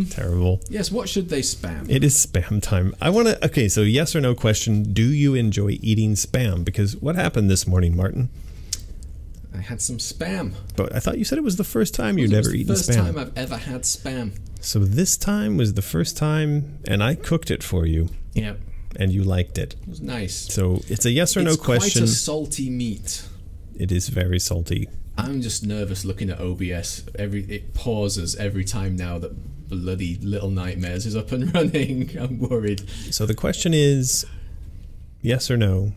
terrible. Yes, what should they spam? It is spam time. Okay, so yes or no question, do you enjoy eating spam? Because what happened this morning, Martin? I had some spam. But I thought you said it was the first time you'd ever eaten spam. First time I've ever had spam. So this time was the first time, and I cooked it for you. Yeah. And you liked it. It was nice. So it's a yes or no question. It's quite a salty meat. It is very salty. I'm just nervous looking at OBS. It pauses every time now that bloody Little Nightmares is up and running. I'm worried. So the question is, yes or no,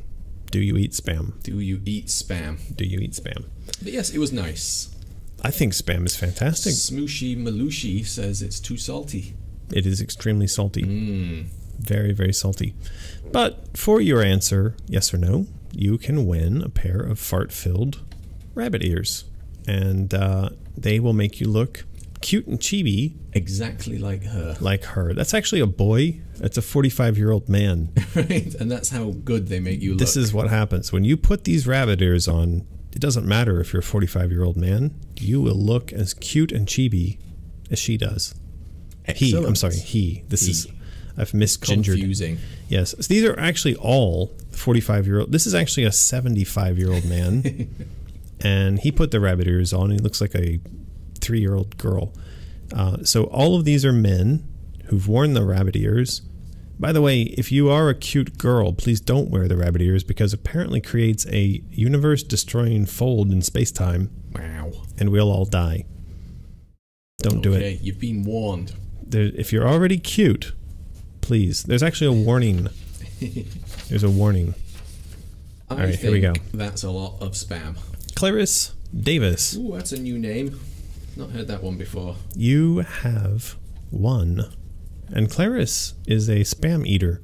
do you eat spam? Do you eat spam? Do you eat spam? But yes, it was nice. I think spam is fantastic. Smooshy Malushi says it's too salty. It is extremely salty. Very, very salty. But for your answer, yes or no, you can win a pair of fart-filled rabbit ears. And they will make you look cute and chibi. Exactly like her. Like her. That's actually a boy. That's a 45-year-old man. Right, and that's how good they make you look. This is what happens. When you put these rabbit ears on, it doesn't matter if you're a 45-year-old man. You will look as cute and chibi as she does. Excellent. He. I've misgingered. Confusing. Yes. So these are actually all 45-year-old. This is actually a 75-year-old man. And he put the rabbit ears on. He looks like a 3-year-old girl. So all of these are men who've worn the rabbit ears. By the way, if you are a cute girl, please don't wear the rabbit ears because apparently creates a universe-destroying fold in space-time. Wow. And we'll all die. Don't do it. Okay, you've been warned. If you're already cute, please. There's actually a warning. There's a warning. All right, here we go. That's a lot of spam. Clarice Davis. Ooh, that's a new name. Not heard that one before. You have won. And Clarice is a spam eater.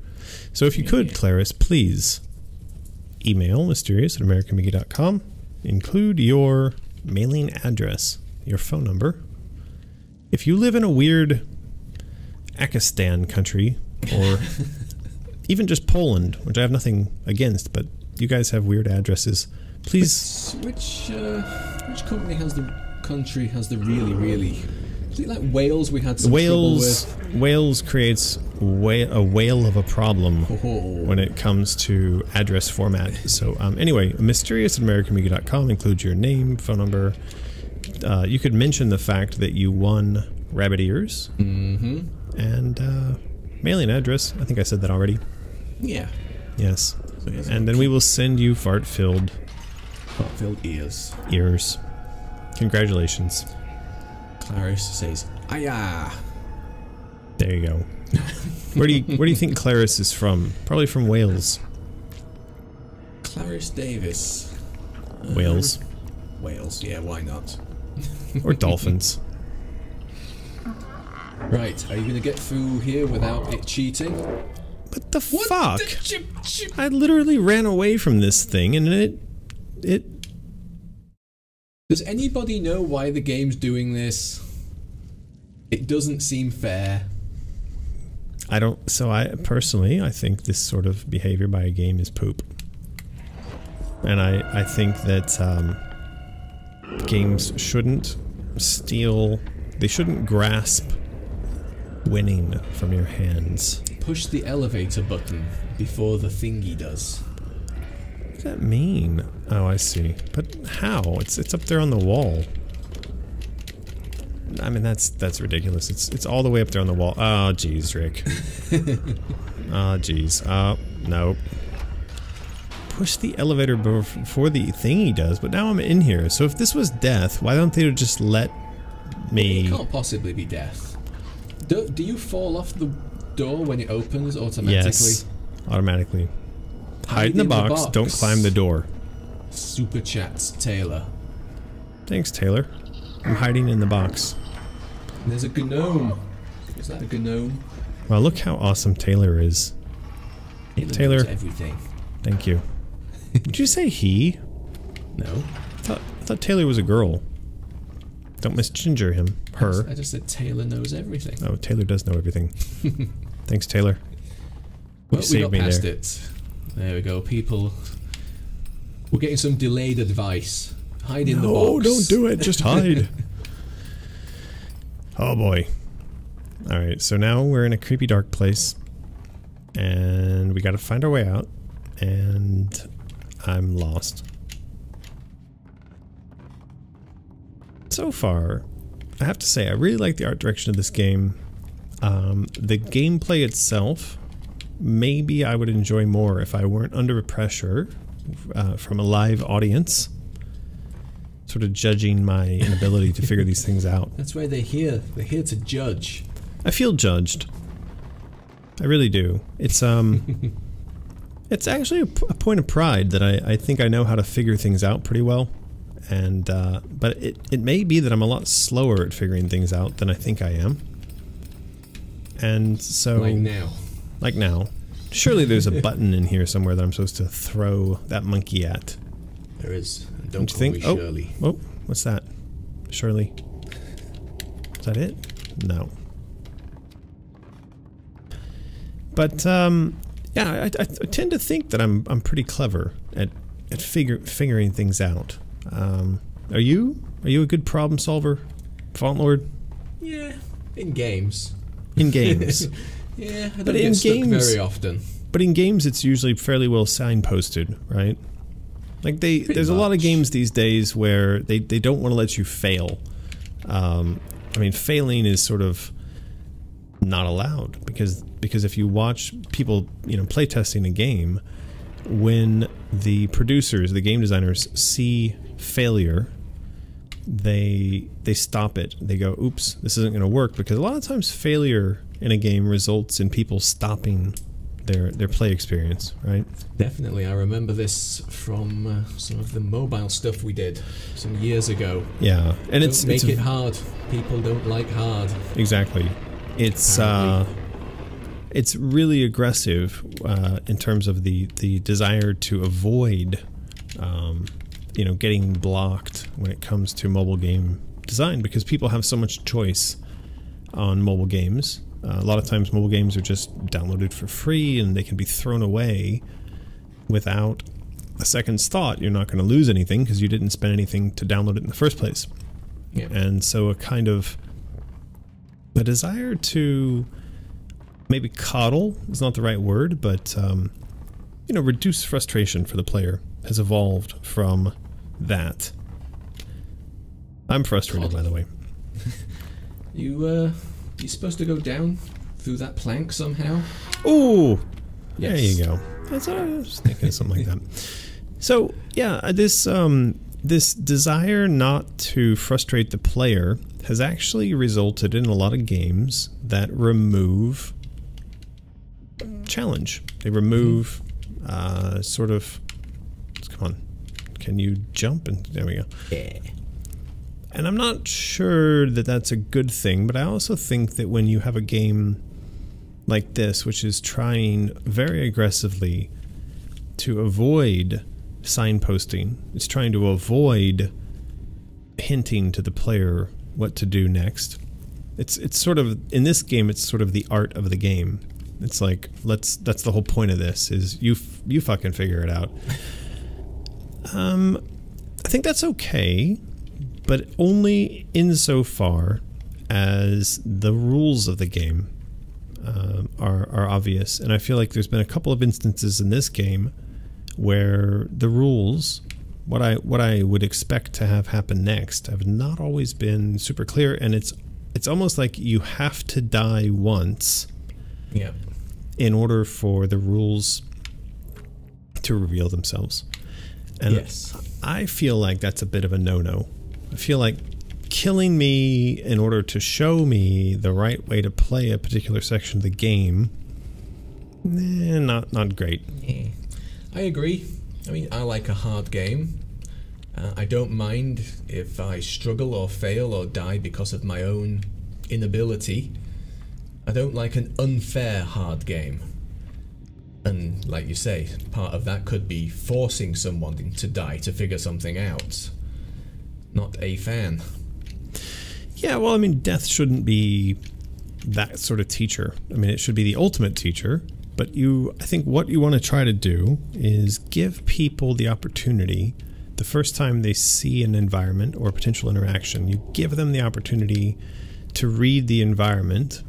So if you could, Clarice, please email mysterious@americanmcgee.com. Include your mailing address, your phone number. If you live in a weird Akistan country, or even just Poland, which I have nothing against, but you guys have weird addresses, please... Which country has the really... Is it like Wales we had some trouble with? Wales creates a whale of a problem when it comes to address format. So anyway, mysterious@americanmcgee.com includes your name, phone number. You could mention the fact that you won rabbit ears. Mm-hmm. And mailing address. I think I said that already. Yeah. Yes. So and then we will send you fart-filled ears. Congratulations. Clarice says, "Aya." There you go. Where do you think Clarice is from? Probably from Wales. Clarice Davis. Wales. Wales, yeah, why not? Or dolphins. Right, are you going to get through here without it cheating? What the fuck? I literally ran away from this thing and it... Does anybody know why the game's doing this? It doesn't seem fair. I personally think this sort of behavior by a game is poop. And I think that games shouldn't steal... They shouldn't grasp winning from your hands. Push the elevator button before the thingy does. What does that mean? Oh, I see. But how? It's up there on the wall. I mean, that's ridiculous. It's all the way up there on the wall. Oh, jeez, Rick. Oh, jeez. No. Push the elevator before the thingy does, but now I'm in here. So if this was death, why don't they just let me... It can't possibly be death. Do you fall off the door when it opens automatically? Yes, automatically. Hide in the box, don't climb the door. Super chats, Taylor. Thanks, Taylor. I'm hiding in the box. There's a gnome. Is that a gnome? Well, look how awesome Taylor is. Taylor knows everything. Thank you. Did you say he? No. I thought Taylor was a girl. Don't misginger him. Her. I just said Taylor knows everything. Oh, Taylor does know everything. Thanks, Taylor. Well, we got past it. There we go. People... We're getting some delayed advice. Hide in the box. No, don't do it. Just hide. Oh, boy. Alright, so now we're in a creepy dark place. And we gotta find our way out. And I'm lost. So far, I have to say, I really like the art direction of this game. The gameplay itself, maybe I would enjoy more if I weren't under pressure from a live audience, sort of judging my inability to figure these things out. That's why they're here. They're here to judge. I feel judged. I really do. It's it's actually a point of pride that I think I know how to figure things out pretty well. And but it may be that I'm a lot slower at figuring things out than I think I am. And so... Like now. Surely there's a button in here somewhere that I'm supposed to throw that monkey at. There is. Don't you think? Shirley. Oh, what's that? Shirley. Is that it? No. But yeah, I tend to think that I'm pretty clever at figuring things out. Are you a good problem solver, Fault Lord? Yeah, in games. In games. Yeah, I don't get stuck very often. But in games, it's usually fairly well signposted, right? Like there's a lot of games these days where they don't want to let you fail. I mean, failing is sort of not allowed, because if you watch people, play testing a game, when the producers, the game designers, see failure, they stop it. They go, oops, this isn't going to work, because a lot of times failure in a game results in people stopping their play experience, right? Definitely. I remember this from some of the mobile stuff we did some years ago. Yeah, and Don't make it hard. People don't like hard. Exactly. It's really aggressive in terms of the desire to avoid getting blocked when it comes to mobile game design, because people have so much choice on mobile games. A lot of times mobile games are just downloaded for free and they can be thrown away without a second's thought. You're not going to lose anything because you didn't spend anything to download it in the first place. Yeah. And so a kind of a desire to maybe coddle is not the right word, but reduce frustration for the player has evolved from that. I'm frustrated, by the way. You're supposed to go down through that plank somehow? Ooh! Yes. There you go. That's what I was thinking, of something like that. So, yeah, this desire not to frustrate the player has actually resulted in a lot of games that remove challenge. They remove sort of... Come on. Can you jump? And there we go. Yeah. And I'm not sure that that's a good thing, but I also think that when you have a game like this, which is trying very aggressively to avoid signposting, it's trying to avoid hinting to the player what to do next. It's sort of, in this game, it's sort of the art of the game. It's like, that's the whole point of this, is you fucking figure it out. I think that's okay, but only insofar as the rules of the game are obvious. And I feel like there's been a couple of instances in this game where the rules, what I would expect to have happen next, have not always been super clear, and it's almost like you have to die once, yeah, in order for the rules to reveal themselves. And yes, I feel like that's a bit of a no-no. I feel like killing me in order to show me the right way to play a particular section of the game, not great. Yeah. I agree. I mean, I like a hard game. I don't mind if I struggle or fail or die because of my own inability. I don't like an unfair hard game. And like you say, part of that could be forcing someone to die to figure something out. Not a fan. Yeah, well, I mean, death shouldn't be that sort of teacher. I mean, it should be the ultimate teacher. But I think what you want to try to do is give people the opportunity, the first time they see an environment or a potential interaction, you give them the opportunity to read the environment,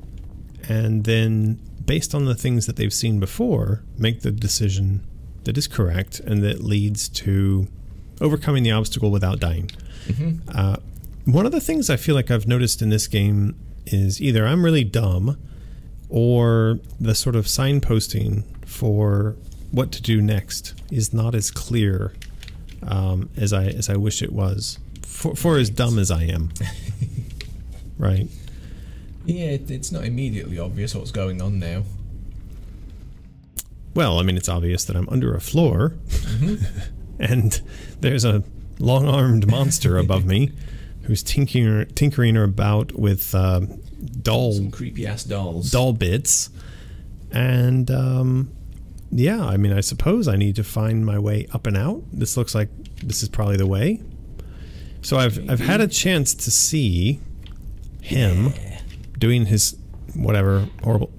and then, based on the things that they've seen before, make the decision that is correct and that leads to overcoming the obstacle without dying. Mm-hmm. One of the things I feel like I've noticed in this game is either I'm really dumb, or the sort of signposting for what to do next is not as clear as I wish it was, for as dumb as I am. Right? Yeah, it's not immediately obvious what's going on now. Well, I mean, it's obvious that I'm under a floor, Mm-hmm. and there's a long-armed monster above me who's tinkering about with Some creepy ass dolls. doll bits, and yeah, I mean, I suppose I need to find my way up and out. This looks like this is probably the way. So I've had a chance to see him doing his whatever horrible.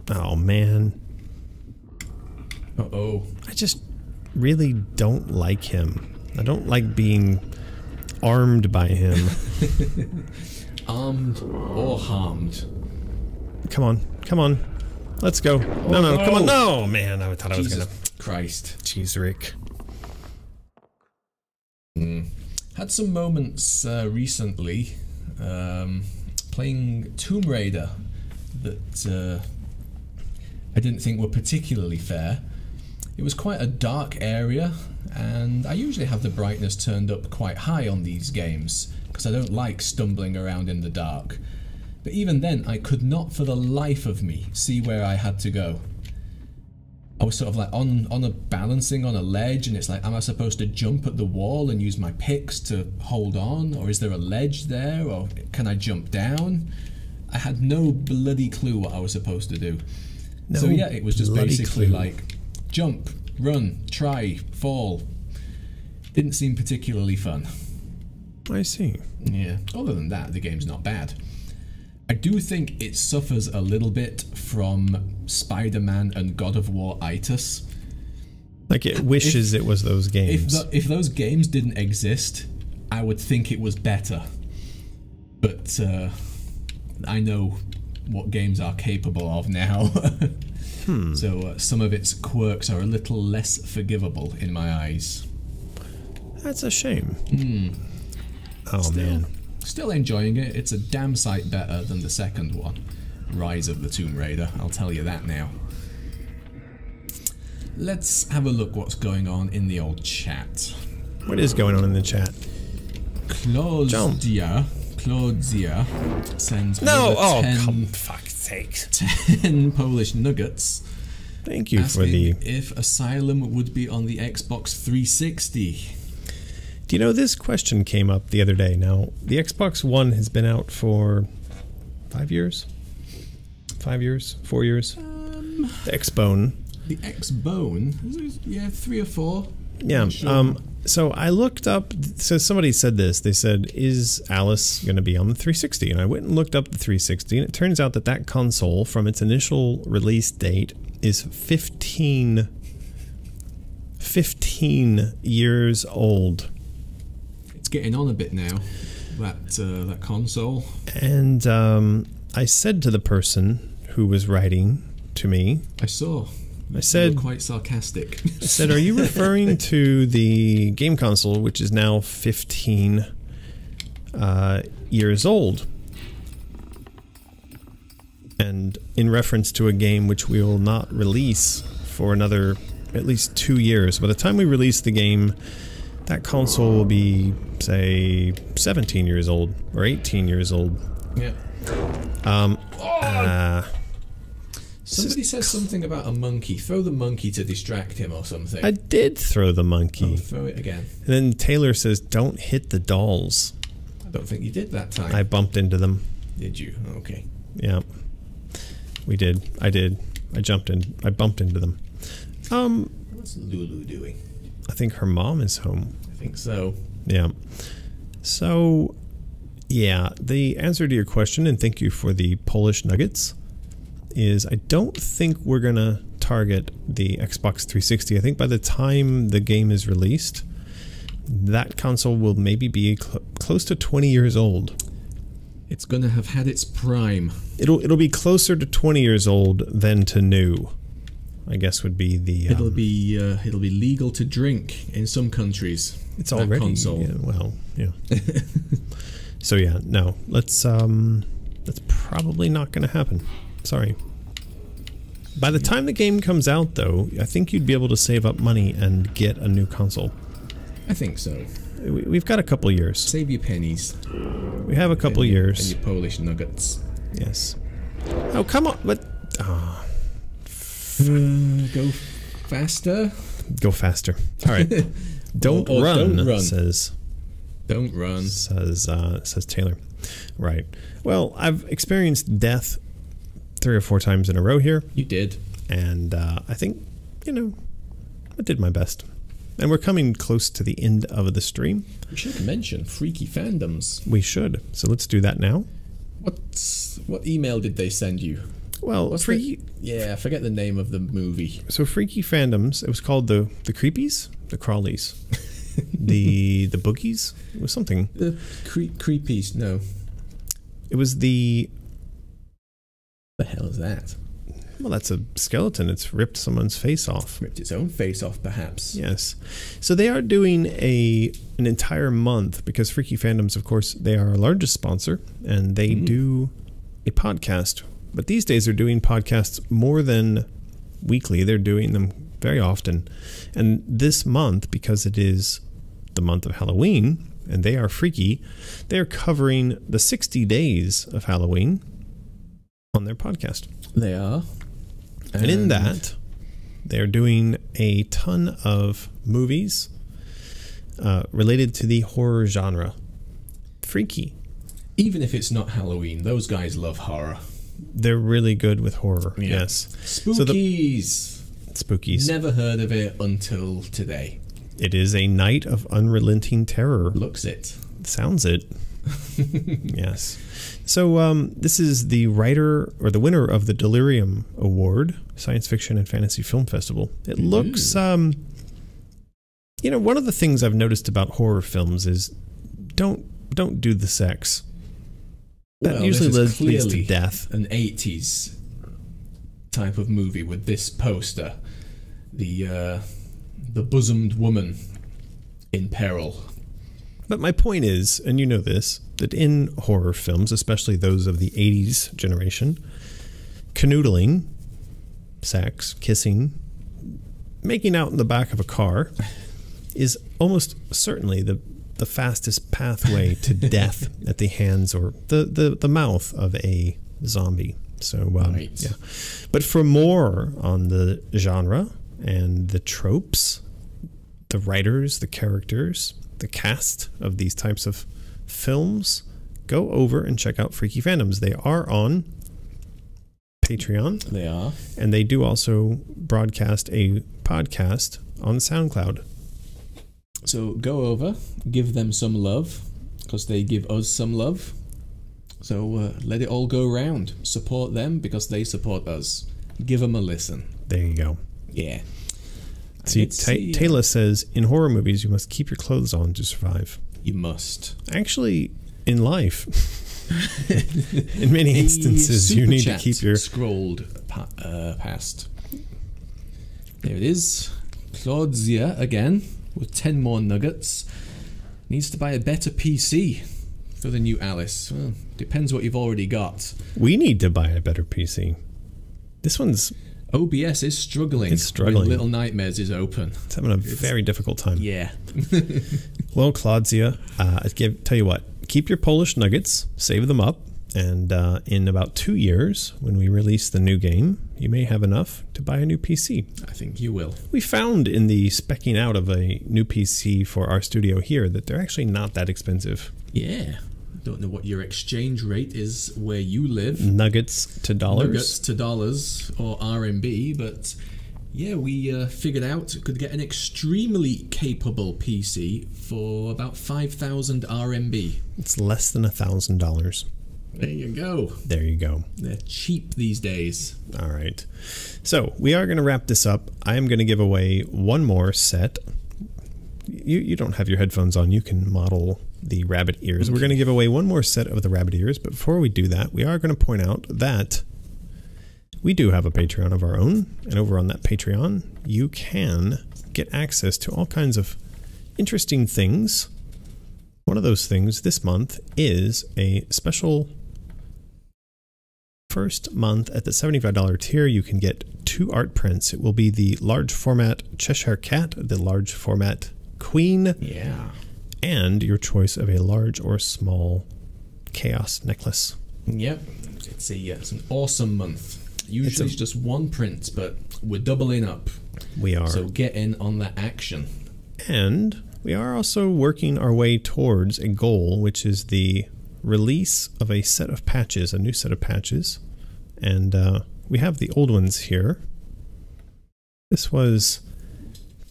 Oh man. Uh-oh. I just really don't like him. I don't like being armed by him. Armed or harmed. Come on. Let's go. No, come on. No, man, I thought I was Jesus gonna. Christ. Jeez, Rick. Had some moments recently playing Tomb Raider, that I didn't think were particularly fair. It was quite a dark area, and I usually have the brightness turned up quite high on these games because I don't like stumbling around in the dark. But even then, I could not for the life of me see where I had to go. I was sort of like on a balancing on a ledge, and it's like, am I supposed to jump at the wall and use my picks to hold on, or is there a ledge there, or can I jump down? I had no bloody clue what I was supposed to do. So yeah, it was just basically like jump, run, try, fall. Didn't seem particularly fun. I see. Yeah. Other than that, the game's not bad. I do think it suffers a little bit from Spider-Man and God of War-itis. Like it wishes it was those games. If those games didn't exist, I would think it was better. But I know what games are capable of now. So some of its quirks are a little less forgivable in my eyes. That's a shame. Man. Still enjoying it. It's a damn sight better than the second one, Rise of the Tomb Raider. I'll tell you that now. Let's have a look what's going on in the old chat. What is going on in the chat? Claudia sends no, over 10, come fuck's sake. 10 Polish nuggets. Thank you asking for the... if Asylum would be on the Xbox 360. Do you know, this question came up the other day. Now, the Xbox One has been out for 5 years? 5 years? 4 years? The X-Bone. The X-Bone? Yeah, 3 or 4. Yeah. Sure. So I looked up... So somebody said this. They said, is Alice going to be on the 360? And I went and looked up the 360, and it turns out that that console, from its initial release date, is 15 years old. It's getting on a bit now, that console. And I said to the person who was writing to me... I saw. I said... quite sarcastic. I said, are you referring to the game console, which is now 15 years old? And in reference to a game which we will not release for another at least 2 years. By the time we release the game, that console will be, say, 17 years old or 18 years old. Yeah. Somebody says something about a monkey. Throw the monkey to distract him or something. I did throw the monkey. Oh, throw it again. And then Taylor says, don't hit the dolls. I don't think you did that time. I bumped into them. Did you? Okay. Yeah. We did. I did. I bumped into them. What's Lulu doing? I think her mom is home. I think so. Yeah. So, yeah, the answer to your question, and thank you for the Polish nuggets, is I don't think we're going to target the Xbox 360. I think by the time the game is released, that console will maybe be close to 20 years old. It's going to have had its prime. It'll be closer to 20 years old than to new, I guess would be the... it'll be legal to drink in some countries. It's already... console. Yeah, well, yeah. So yeah, no. That's probably not going to happen. Sorry. By the time the game comes out, though, I think you'd be able to save up money and get a new console. I think so. We've got a couple years. Save your pennies. We have a couple years. And your Polish nuggets. Yes. Oh, come on. What? Oh. Go faster. Go faster. All right. Don't run. Says. Don't run. Says Taylor. Right. Well, I've experienced death 3 or 4 times in a row here. You did. And I think, I did my best. And we're coming close to the end of the stream. We should mention freaky fandoms. We should. So let's do that now. What email did they send you? Well, I forget the name of the movie. So Freaky Fandoms, it was called the Creepies? The Crawlies. the Boogies? It was something. The Creepies, no. It was the... The hell is that? Well, that's a skeleton. It's ripped someone's face off. Ripped its own face off, perhaps. Yes. So they are doing an entire month, because Freaky Fandoms, of course, they are our largest sponsor, and they do a podcast but these days they're doing podcasts more than weekly. They're doing them very often. And this month, because it is the month of Halloween, and they are freaky, they're covering the 60 days of Halloween on their podcast. They are. And in that, they're doing a ton of movies related to the horror genre. Freaky. Even if it's not Halloween, those guys love horror. They're really good with horror, Yeah. yes. Spookies. Spookies. Never heard of it until today. It is a night of unrelenting terror. Looks it. Sounds it. Yes. So this is the writer or the winner of the Delirium Award, Science Fiction and Fantasy Film Festival. It looks, one of the things I've noticed about horror films is don't do the sex. That usually leads to death. An 80s type of movie with this poster. The bosomed woman in peril. But my point is, and you know this, that in horror films, especially those of the 80s generation, canoodling, sex, kissing, making out in the back of a car is almost certainly the fastest pathway to death at the hands or the mouth of a zombie. So, Right. yeah. But for more on the genre and the tropes, the writers, the characters, the cast of these types of films, go over and check out Freaky Fandoms. They are on Patreon. They are. And they do also broadcast a podcast on SoundCloud. So go over, give them some love, because they give us some love. So let it all go round. Support them because they support us. Give them a listen. There you go. Yeah. See, Taylor says, in horror movies, you must keep your clothes on to survive. You must. Actually, in life, in many instances, you need to keep your... Scrolled past. There it is. Claudia again, with 10 more nuggets. Needs to buy a better PC for the new Alice. Well, depends what you've already got. We need to buy a better PC. This one's... OBS is struggling. It's struggling. When Little Nightmares is open. It's having a very difficult time. Yeah. Well, Claudia, tell you what, keep your Polish nuggets, save them up, and in about 2 years, when we release the new game, you may have enough to buy a new PC. I think you will. We found in the specking out of a new PC for our studio here that they're actually not that expensive. Yeah. Don't know what your exchange rate is where you live. Nuggets to dollars. Nuggets to dollars or RMB, but yeah, we figured out could get an extremely capable PC for about 5,000 RMB. It's less than $1,000. There you go. There you go. They're cheap these days. All right. So we are going to wrap this up. I am going to give away one more set. You don't have your headphones on. You can model the rabbit ears. Okay. We're going to give away one more set of the rabbit ears, but before we do that, we are going to point out that we do have a Patreon of our own, and over on that Patreon, you can get access to all kinds of interesting things. One of those things this month is a special first month at the $75 tier. You can get 2 art prints. It will be the large format Cheshire Cat, the large format Queen. Yeah. And your choice of a large or small chaos necklace. Yep. It's an awesome month. Usually it's just one print, but we're doubling up. We are. So get in on that action. And we are also working our way towards a goal, which is the release of a set of patches, a new set of patches. And we have the old ones here. This was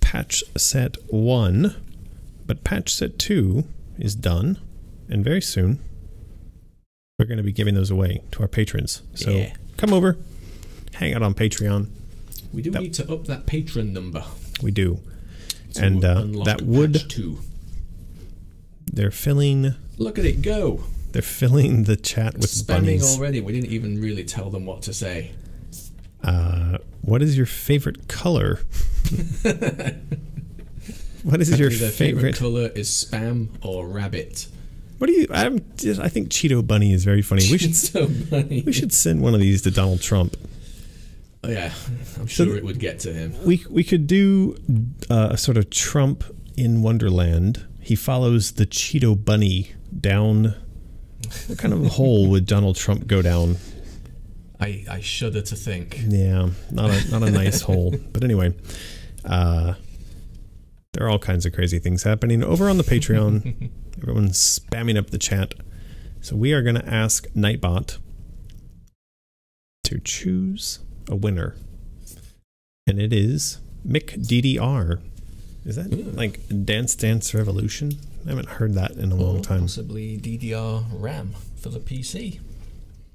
patch set 1. But patch set 2 is done, and very soon we're going to be giving those away to our patrons. So come over, hang out on Patreon. We do need to up that patron number. We do. And that would... Patch 2. They're filling... Look at it go. They're filling the chat with spamming bunnies. Already. We didn't even really tell them what to say. What is your favorite color? What is your favorite color? Is spam or rabbit? What do you? I think Cheeto Bunny is very funny. We should send one of these to Donald Trump. Oh, yeah, I'm sure it would get to him. We could do a sort of Trump in Wonderland. He follows the Cheeto Bunny down. What kind of hole would Donald Trump go down? I shudder to think. Yeah, not a nice hole. But anyway, there are all kinds of crazy things happening over on the Patreon. Everyone's spamming up the chat. So we are going to ask Nightbot to choose a winner. And it is McDDR. Is that like Dance Dance Revolution? I haven't heard that in a long time. Possibly DDR RAM for the PC.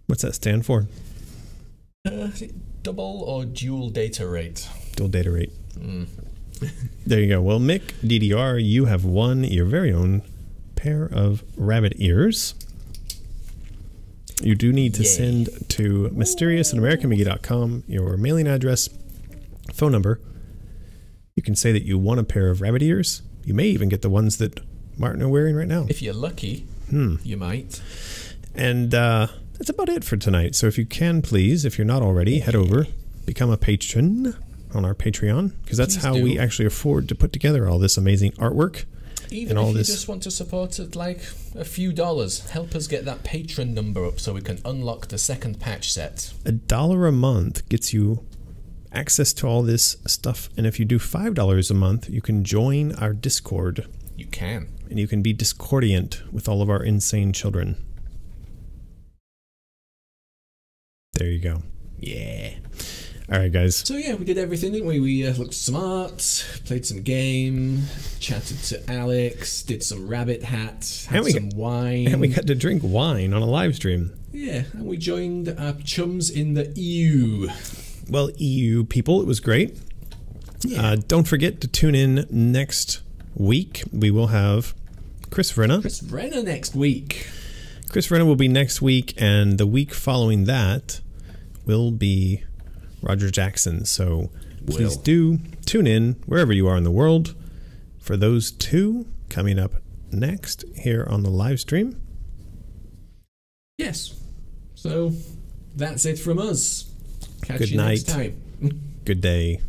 What's that stand for? Double or dual data rate? Dual data rate. There you go. Well, McDDR, you have won your very own pair of rabbit ears. You do need to send to mysterious@americanmcgee.com your mailing address, phone number. You can say that you won a pair of rabbit ears. You may even get the ones that Martin are wearing right now. If you're lucky, you might. And that's about it for tonight. So if you can, please, if you're not already, head over, become a patron on our Patreon, because that's how we actually afford to put together all this amazing artwork. Even if you just want to support it like a few dollars, help us get that patron number up so we can unlock the second patch set. $1 a month gets you access to all this stuff, and if you do $5 a month, you can join our Discord. You can. And you can be discordiant with all of our insane children. There you go. Yeah. All right, guys. So yeah, we did everything, didn't we? We looked smart, played some game, chatted to Alex, did some rabbit hat, had some wine. And we got to drink wine on a live stream. Yeah, and we joined our chums in the Eee-Yew. Well, Eee-Yew people, it was great. Yeah. Don't forget to tune in next week. We will have Chris Vrenna. Chris Vrenna next week. Chris Vrenna will be next week, and the week following that will be Roger Jackson. So please do tune in wherever you are in the world for those two coming up next here on the live stream. Yes. So that's it from us. Catch Good you night. next time. Good day.